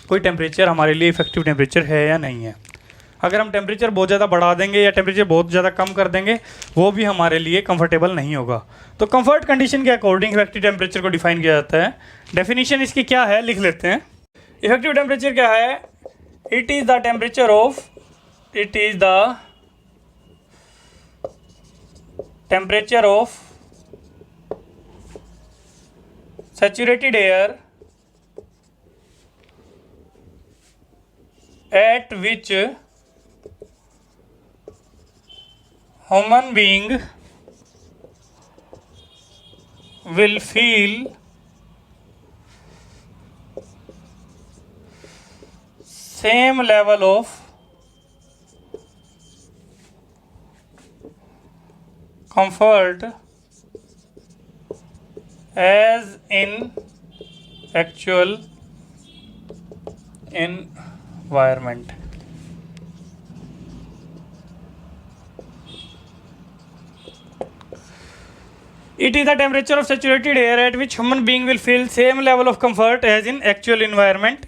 कोई टेम्परेचर हमारे लिए इफेक्टिव टेम्परेचर है या नहीं है। अगर हम टेम्परेचर बहुत ज़्यादा बढ़ा देंगे या टेम्परेचर बहुत ज़्यादा कम कर देंगे, वो भी हमारे लिए कंफर्टेबल नहीं होगा। तो कंफर्ट कंडीशन के अकॉर्डिंग इफेक्टिव टेम्परेचर को डिफाइन किया जाता है। डेफिनेशन इसकी क्या है, लिख लेते हैं। इफेक्टिव टेम्परेचर क्या है? It is the temperature of saturated air at which human being will feel same level of comfort as in actual environment. It is the temperature of saturated air at which human being will feel same level of comfort as in actual environment.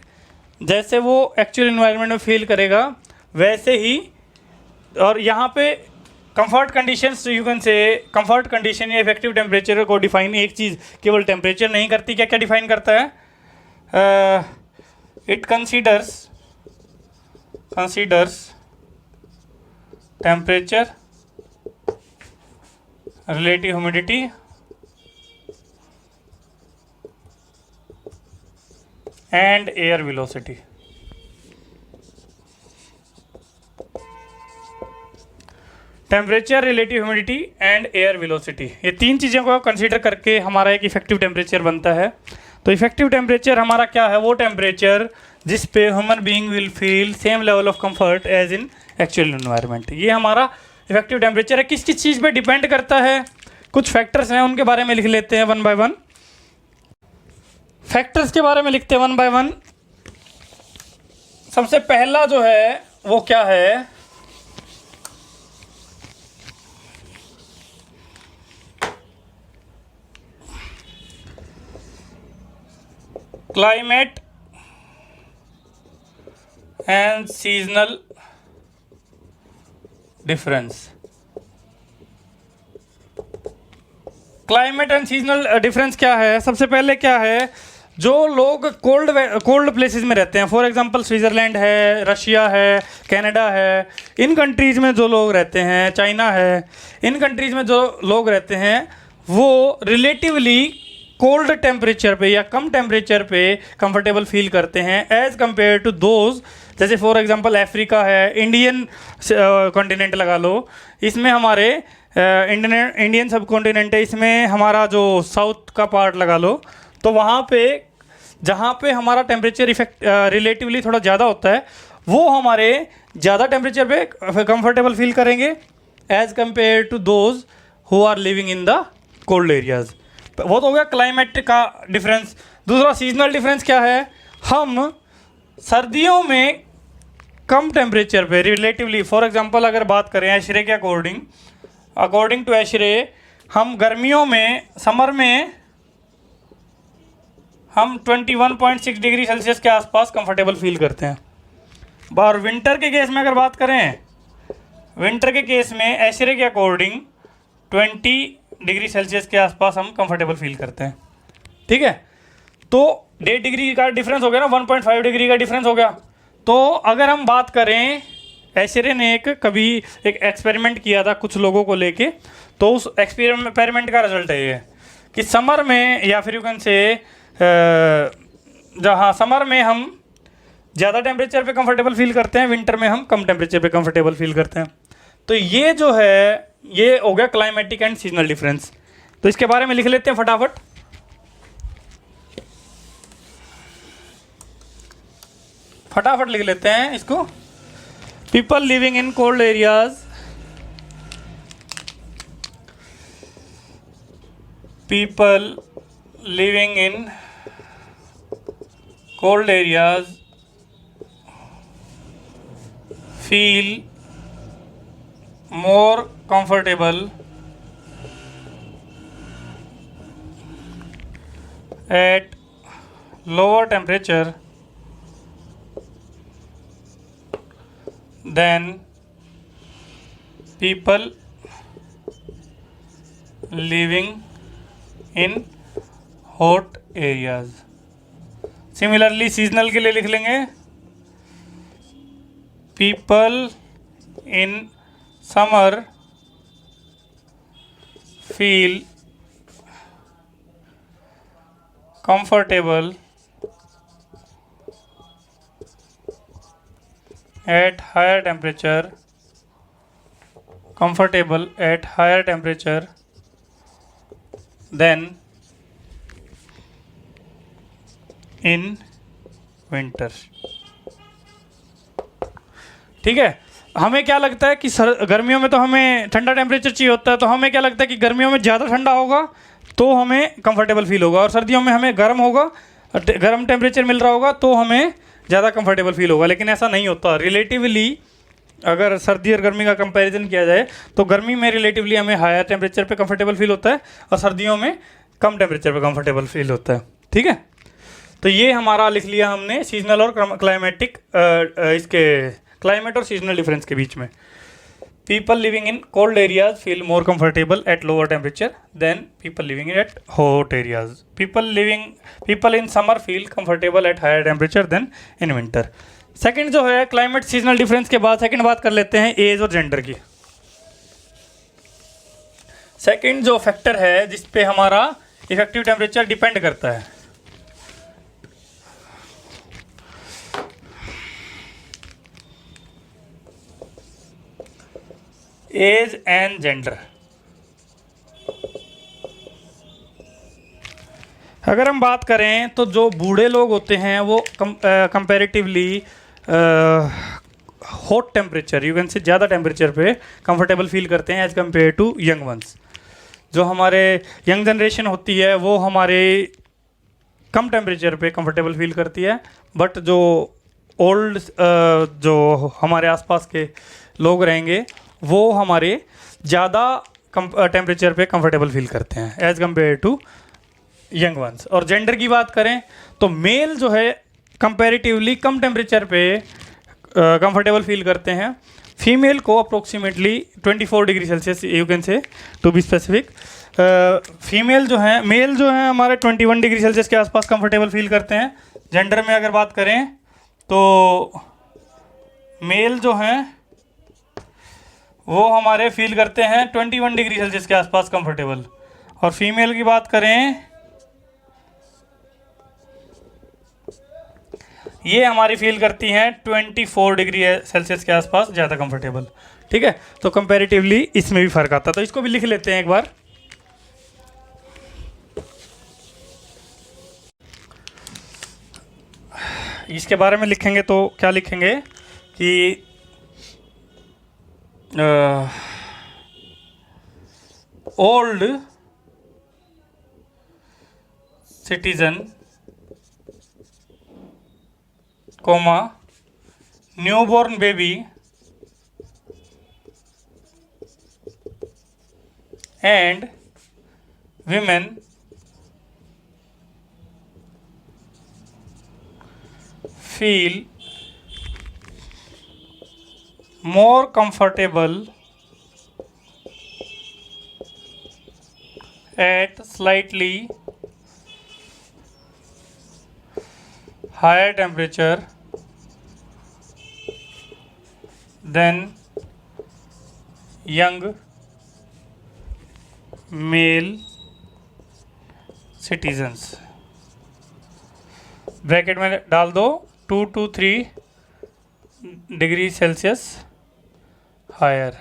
जैसे वो actual environment में feel करेगा वैसे ही। और यहाँ पे comfort conditions, you can से comfort condition या इफेक्टिव टेम्परेचर को डिफाइन एक चीज़ केवल टेम्परेचर नहीं करती, क्या क्या डिफाइन करता है? It considers temperature, relative humidity and air velocity. Temperature, relative humidity and air velocity, ये तीन चीज़ों को कंसीडर करके हमारा एक इफेक्टिव टेम्परेचर बनता है। तो इफेक्टिव टेम्परेचर हमारा क्या है? वो टेम्परेचर जिस पे human being will feel same level of comfort as in actual environment. ये हमारा इफेक्टिव टेम्परेचर है। किस किस चीज़ पे डिपेंड करता है? कुछ फैक्टर्स हैं, उनके बारे में लिख लेते हैं वन बाय वन। फैक्टर्स के बारे में लिखते हैं वन बाय वन। सबसे पहला जो है वो क्या है? Climate and seasonal difference. Climate and seasonal difference क्या है? सबसे पहले क्या है, जो लोग कोल्ड प्लेसेस में रहते हैं, फॉर एग्जांपल स्विट्ज़रलैंड है, रशिया है, कनाडा है, इन कंट्रीज़ में जो लोग रहते हैं, चाइना है, इन कंट्रीज़ में जो लोग रहते हैं वो रिलेटिवली कोल्ड टेम्परेचर पे या कम टेम्परेचर पे कंफर्टेबल फील करते हैं एज़ कम्पेयर टू दोज, जैसे फॉर एग्जांपल अफ्रीका है, इंडियन कॉन्टिनेंट लगा लो, इसमें हमारे इंडियन सब कॉन्टिनेंट है, इसमें हमारा जो साउथ का पार्ट लगा लो, तो वहाँ पे जहाँ पे हमारा टेम्परेचर इफेक्ट रिलेटिवली थोड़ा ज़्यादा होता है, वो हमारे ज़्यादा टेम्परेचर पे कंफर्टेबल फील करेंगे as compare to those who are living in the cold areas. वो तो हो गया क्लाइमेट का डिफरेंस। दूसरा सीजनल डिफरेंस क्या है? हम सर्दियों में कम टेम्परेचर पे रिलेटिवली, फॉर एग्जांपल अगर बात करें एशरे के अकॉर्डिंग टू एशरे, हम गर्मियों में, समर में हम 21.6 डिग्री सेल्सियस के आसपास कंफर्टेबल फील करते हैं। और विंटर के केस में अगर बात करें, विंटर के केस में एशरे के अकॉर्डिंग 20 डिग्री सेल्सियस के आसपास हम कंफर्टेबल फील करते हैं। ठीक है, तो 1.5 डिग्री का डिफरेंस हो गया ना, 1.5 डिग्री का डिफरेंस हो गया। तो अगर हम बात करें, एशरे ने कभी एक एक्सपेरिमेंट किया था कुछ लोगों को लेके, तो उस एक्सपेरिमेंट का रिजल्ट है ये कि समर में, या फिर यू कैन से जहाँ समर में हम ज़्यादा टेम्परेचर पे कंफर्टेबल फील करते हैं, विंटर में हम कम टेम्परेचर पे कंफर्टेबल फील करते हैं। तो ये जो है ये हो गया क्लाइमेटिक एंड सीजनल डिफरेंस। तो इसके बारे में लिख लेते हैं फटाफट। लिख लेते हैं इसको। People living in cold areas, people living in cold areas feel more comfortable at lower temperature than people living in hot areas. Similarly, seasonal के लिए लिख लेंगे people in summer feel comfortable at higher temperature than in winter। ठीक है, हमें क्या लगता है कि गर्मियों में तो हमें ठंडा टेम्परेचर चाहिए होता है, तो हमें क्या लगता है कि गर्मियों में ज़्यादा ठंडा होगा तो हमें कंफर्टेबल फील होगा, और सर्दियों में हमें गर्म होगा, गर्म टेम्परेचर मिल रहा होगा तो हमें ज़्यादा कंफर्टेबल फील होगा। लेकिन ऐसा नहीं होता। रिलेटिवली अगर सर्दी और गर्मी का कंपैरिजन किया जाए तो गर्मी में रिलेटिवली हमें हायर टेम्परेचर पे कंफर्टेबल फील होता है और सर्दियों में कम टेम्परेचर पे कंफर्टेबल फील होता है। ठीक है, तो ये हमारा लिख लिया हमने सीजनल और क्लाइमेटिक, इसके क्लाइमेट और सीजनल डिफरेंस के बीच में। People living in cold areas feel more comfortable at lower temperature than people living in at hot areas. People in summer feel comfortable at higher temperature than in winter. Second जो है climate seasonal difference के बाद second बात कर लेते हैं as और gender की। सेकंड जो फैक्टर है जिस पे हमारा इफेक्टिव टेम्परेचर डिपेंड करता है एज एंड जेंडर। अगर हम बात करें तो जो बूढ़े लोग होते हैं वो comparatively hot temperature, you can say ज़्यादा टेम्परेचर पे कंफर्टेबल फील करते हैं as compare to young ones. जो हमारे यंग जनरेशन होती है वो हमारे कम टेम्परेचर पे कंफर्टेबल फील करती है, बट जो ओल्ड जो हमारे आसपास के लोग रहेंगे वो हमारे ज़्यादा टेम्परेचर पे कंफर्टेबल फील करते हैं as compare to young ones. और जेंडर की बात करें तो मेल जो है कंपैरेटिवली कम टेम्परेचर पे कंफर्टेबल फील करते हैं, फीमेल को approximately 24 degree celsius, you can say to be specific. Female जो है, मेल जो है हमारे 21 डिग्री सेल्सियस के आसपास कंफर्टेबल फील करते हैं। जेंडर में अगर बात करें तो मेल जो हैं वो हमारे फील करते हैं 21 डिग्री सेल्सियस के आसपास कंफर्टेबल, और फीमेल की बात करें ये हमारी फील करती हैं 24 डिग्री सेल्सियस के आसपास ज़्यादा कंफर्टेबल। ठीक है, तो कंपैरेटिवली इसमें भी फ़र्क आता है, तो इसको भी लिख लेते हैं एक बार। इसके बारे में लिखेंगे तो क्या लिखेंगे कि old citizen comma newborn baby and women feel more comfortable at slightly higher temperature than young male citizens। Bracket में डाल दो 2 to 3 डिग्री सेल्सियस हायर।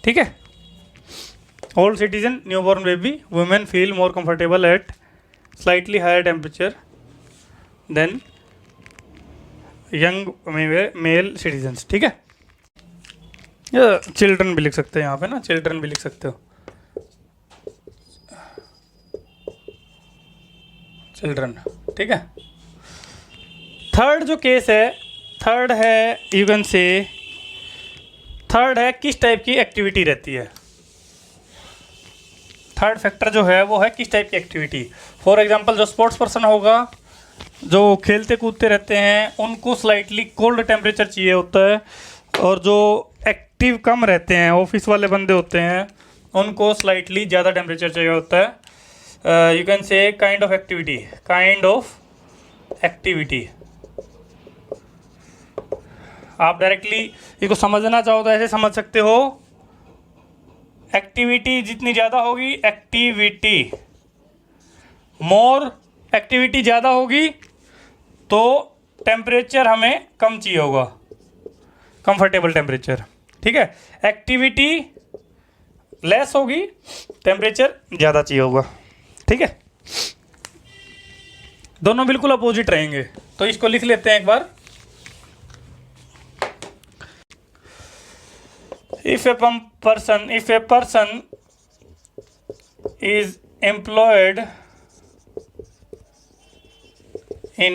ठीक है, old citizen, newborn baby, women feel more comfortable at slightly higher temperature than young male citizens. ठीक है, या children भी लिख सकते हैं यहाँ पे ना, चिल्ड्रन भी लिख सकते हो, चिल्ड्रन। ठीक है, थर्ड जो केस है, थर्ड है यू कैन से, थर्ड है किस टाइप की एक्टिविटी रहती है। थर्ड फैक्टर जो है वो है किस टाइप की एक्टिविटी। फॉर एग्जांपल जो स्पोर्ट्स पर्सन होगा, जो खेलते कूदते रहते हैं, उनको स्लाइटली कोल्ड टेम्परेचर चाहिए होता है, और जो एक्टिव कम रहते हैं, ऑफिस वाले बंदे होते हैं, उनको स्लाइटली ज़्यादा टेम्परेचर चाहिए होता है। यू कैन से kind of activity, kind of activity. आप डायरेक्टली इसको समझना चाहो तो ऐसे समझ सकते हो, एक्टिविटी जितनी ज़्यादा होगी, एक्टिविटी मोर, एक्टिविटी ज़्यादा होगी तो टेम्परेचर हमें कम चाहिए होगा, कंफर्टेबल टेम्परेचर। ठीक है, एक्टिविटी लेस होगी, टेम्परेचर ज़्यादा चाहिए होगा। ठीक है, दोनों बिल्कुल अपोजिट रहेंगे, तो इसको लिख लेते हैं एक बार। If a person is employed in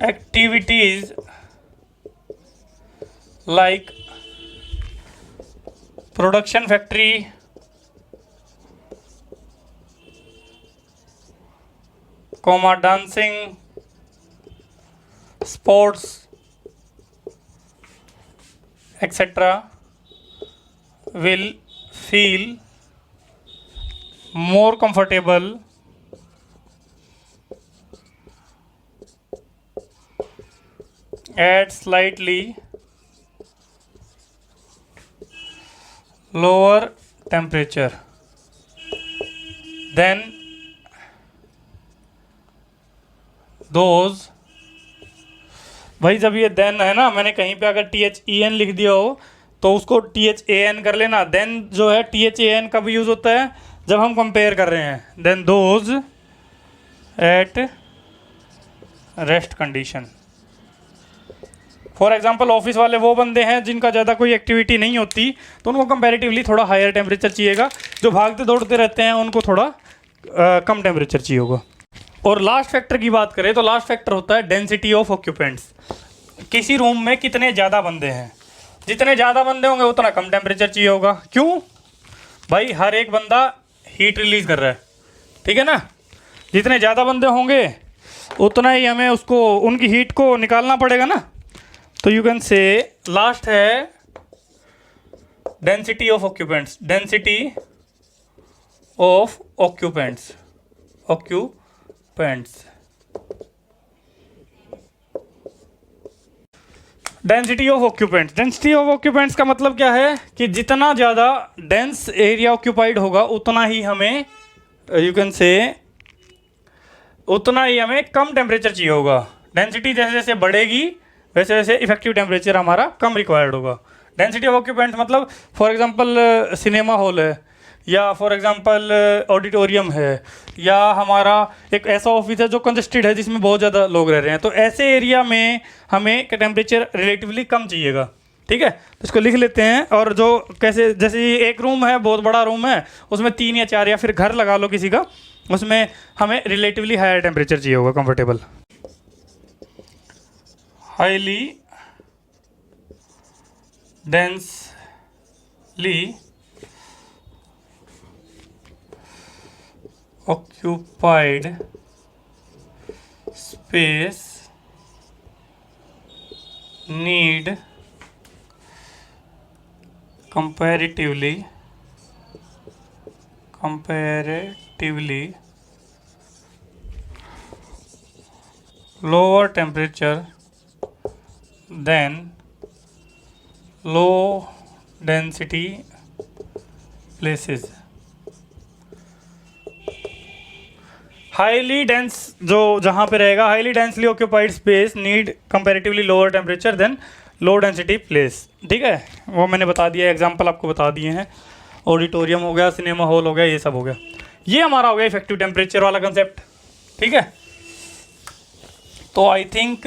activities like production factory, dancing, sports, etc., will feel more comfortable at slightly lower temperature than those भाई जब ये देन है ना, मैंने कहीं पे अगर THEN लिख दिया हो तो उसको THAN कर लेना। देन जो है THAN कब यूज़ होता है, जब हम कंपेयर कर रहे हैं। Than those at rest condition. For example office वाले वो बंदे हैं जिनका ज़्यादा कोई एक्टिविटी नहीं होती, तो उनको कंपैरेटिवली थोड़ा हायर टेम्परेचर चाहिएगा। जो भागते दौड़ते रहते हैं उनको थोड़ा कम टेम्परेचर चाहिए होगा। और लास्ट फैक्टर की बात करें तो लास्ट फैक्टर होता है डेंसिटी ऑफ ऑक्यूपेंट्स। किसी रूम में कितने ज़्यादा बंदे हैं, जितने ज़्यादा बंदे होंगे उतना कम टेम्परेचर चाहिए होगा। क्यों भाई, हर एक बंदा हीट रिलीज़ कर रहा है, ठीक है ना। जितने ज़्यादा बंदे होंगे उतना ही हमें उसको उनकी हीट को निकालना पड़ेगा ना। तो यू कैन से लास्ट है density of occupants. Density of occupants density of occupants. Density of occupants का मतलब क्या है कि जितना ज़्यादा डेंस एरिया ऑक्यूपाइड होगा उतना ही हमें यू कैन से उतना ही हमें कम टेम्परेचर चाहिए होगा। डेंसिटी जैसे जैसे बढ़ेगी वैसे वैसे इफेक्टिव टेम्परेचर हमारा कम रिक्वायर्ड होगा। डेंसिटी ऑफ ऑक्यूपेंट्स मतलब फॉर एग्जांपल सिनेमा हॉल है, या फॉर एग्जांपल ऑडिटोरियम है, या हमारा एक ऐसा ऑफिस है जो कंजेस्टेड है जिसमें बहुत ज़्यादा लोग रह रहे हैं, तो ऐसे एरिया में हमें टेम्परेचर रिलेटिवली कम चाहिएगा। ठीक है, तो इसको लिख लेते हैं। और जो कैसे, जैसे एक रूम है, बहुत बड़ा रूम है, उसमें 3 या 4 या फिर घर लगा लो किसी का, उसमें हमें रिलेटिवली हायर टेम्परेचर चाहिए होगा, comfortable. Highly densely occupied space need comparatively lower temperature than low density places। Highly dense जो जहाँ पे रहेगा, highly densely occupied space need comparatively lower temperature than low density place. ठीक है, वो मैंने बता दिया, एग्जांपल आपको बता दिए हैं। ऑडिटोरियम हो गया, सिनेमा हॉल हो गया, ये सब हो गया। ये हमारा हो गया इफेक्टिव टेम्परेचर वाला कंसेप्ट। ठीक है, तो आई थिंक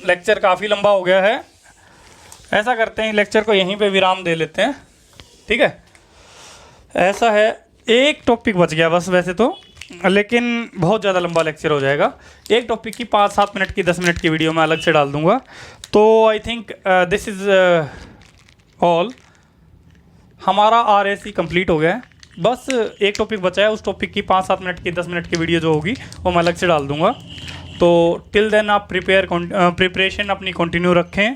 लेक्चर काफ़ी लंबा हो गया है। ऐसा करते हैं, लेक्चर को यहीं पे विराम दे लेते हैं। ठीक है, ऐसा है, एक टॉपिक बच गया बस वैसे तो, लेकिन बहुत ज़्यादा लंबा लेक्चर हो जाएगा। एक टॉपिक की 5-7 मिनट की 10 मिनट की वीडियो मैं अलग से डाल दूंगा। तो I think this is all. हमारा RAC कंप्लीट हो गया है, बस एक टॉपिक बचा है। उस टॉपिक की 5-7 मिनट की 10 मिनट की वीडियो जो होगी वो मैं अलग से डाल दूंगा। तो टिल देन आप प्रिपरेशन अपनी कंटिन्यू रखें।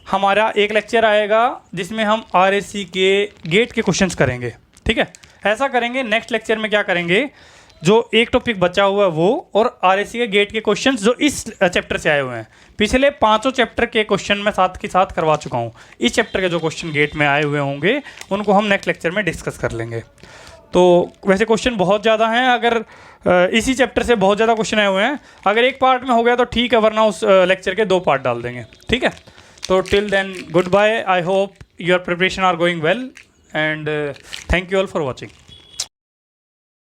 हमारा एक लेक्चर आएगा जिसमें हम RAC के गेट के क्वेश्चंस करेंगे। ठीक है, ऐसा करेंगे। नेक्स्ट लेक्चर में क्या करेंगे, जो एक टॉपिक बचा हुआ है वो, और RAC के गेट के क्वेश्चंस जो इस चैप्टर से आए हुए हैं। पिछले 5 चैप्टर के क्वेश्चन मैं साथ के साथ करवा चुका हूँ। इस चैप्टर के जो क्वेश्चन गेट में आए हुए होंगे उनको हम नेक्स्ट लेक्चर में डिस्कस कर लेंगे। तो वैसे क्वेश्चन बहुत ज़्यादा हैं, अगर इसी चैप्टर से बहुत ज़्यादा क्वेश्चन आए हुए हैं। अगर एक पार्ट में हो गया तो ठीक है, वरना उस लेक्चर के 2 पार्ट डाल देंगे। ठीक है, तो till then good bye. I hope your preparation are going well, and thank you all for watching.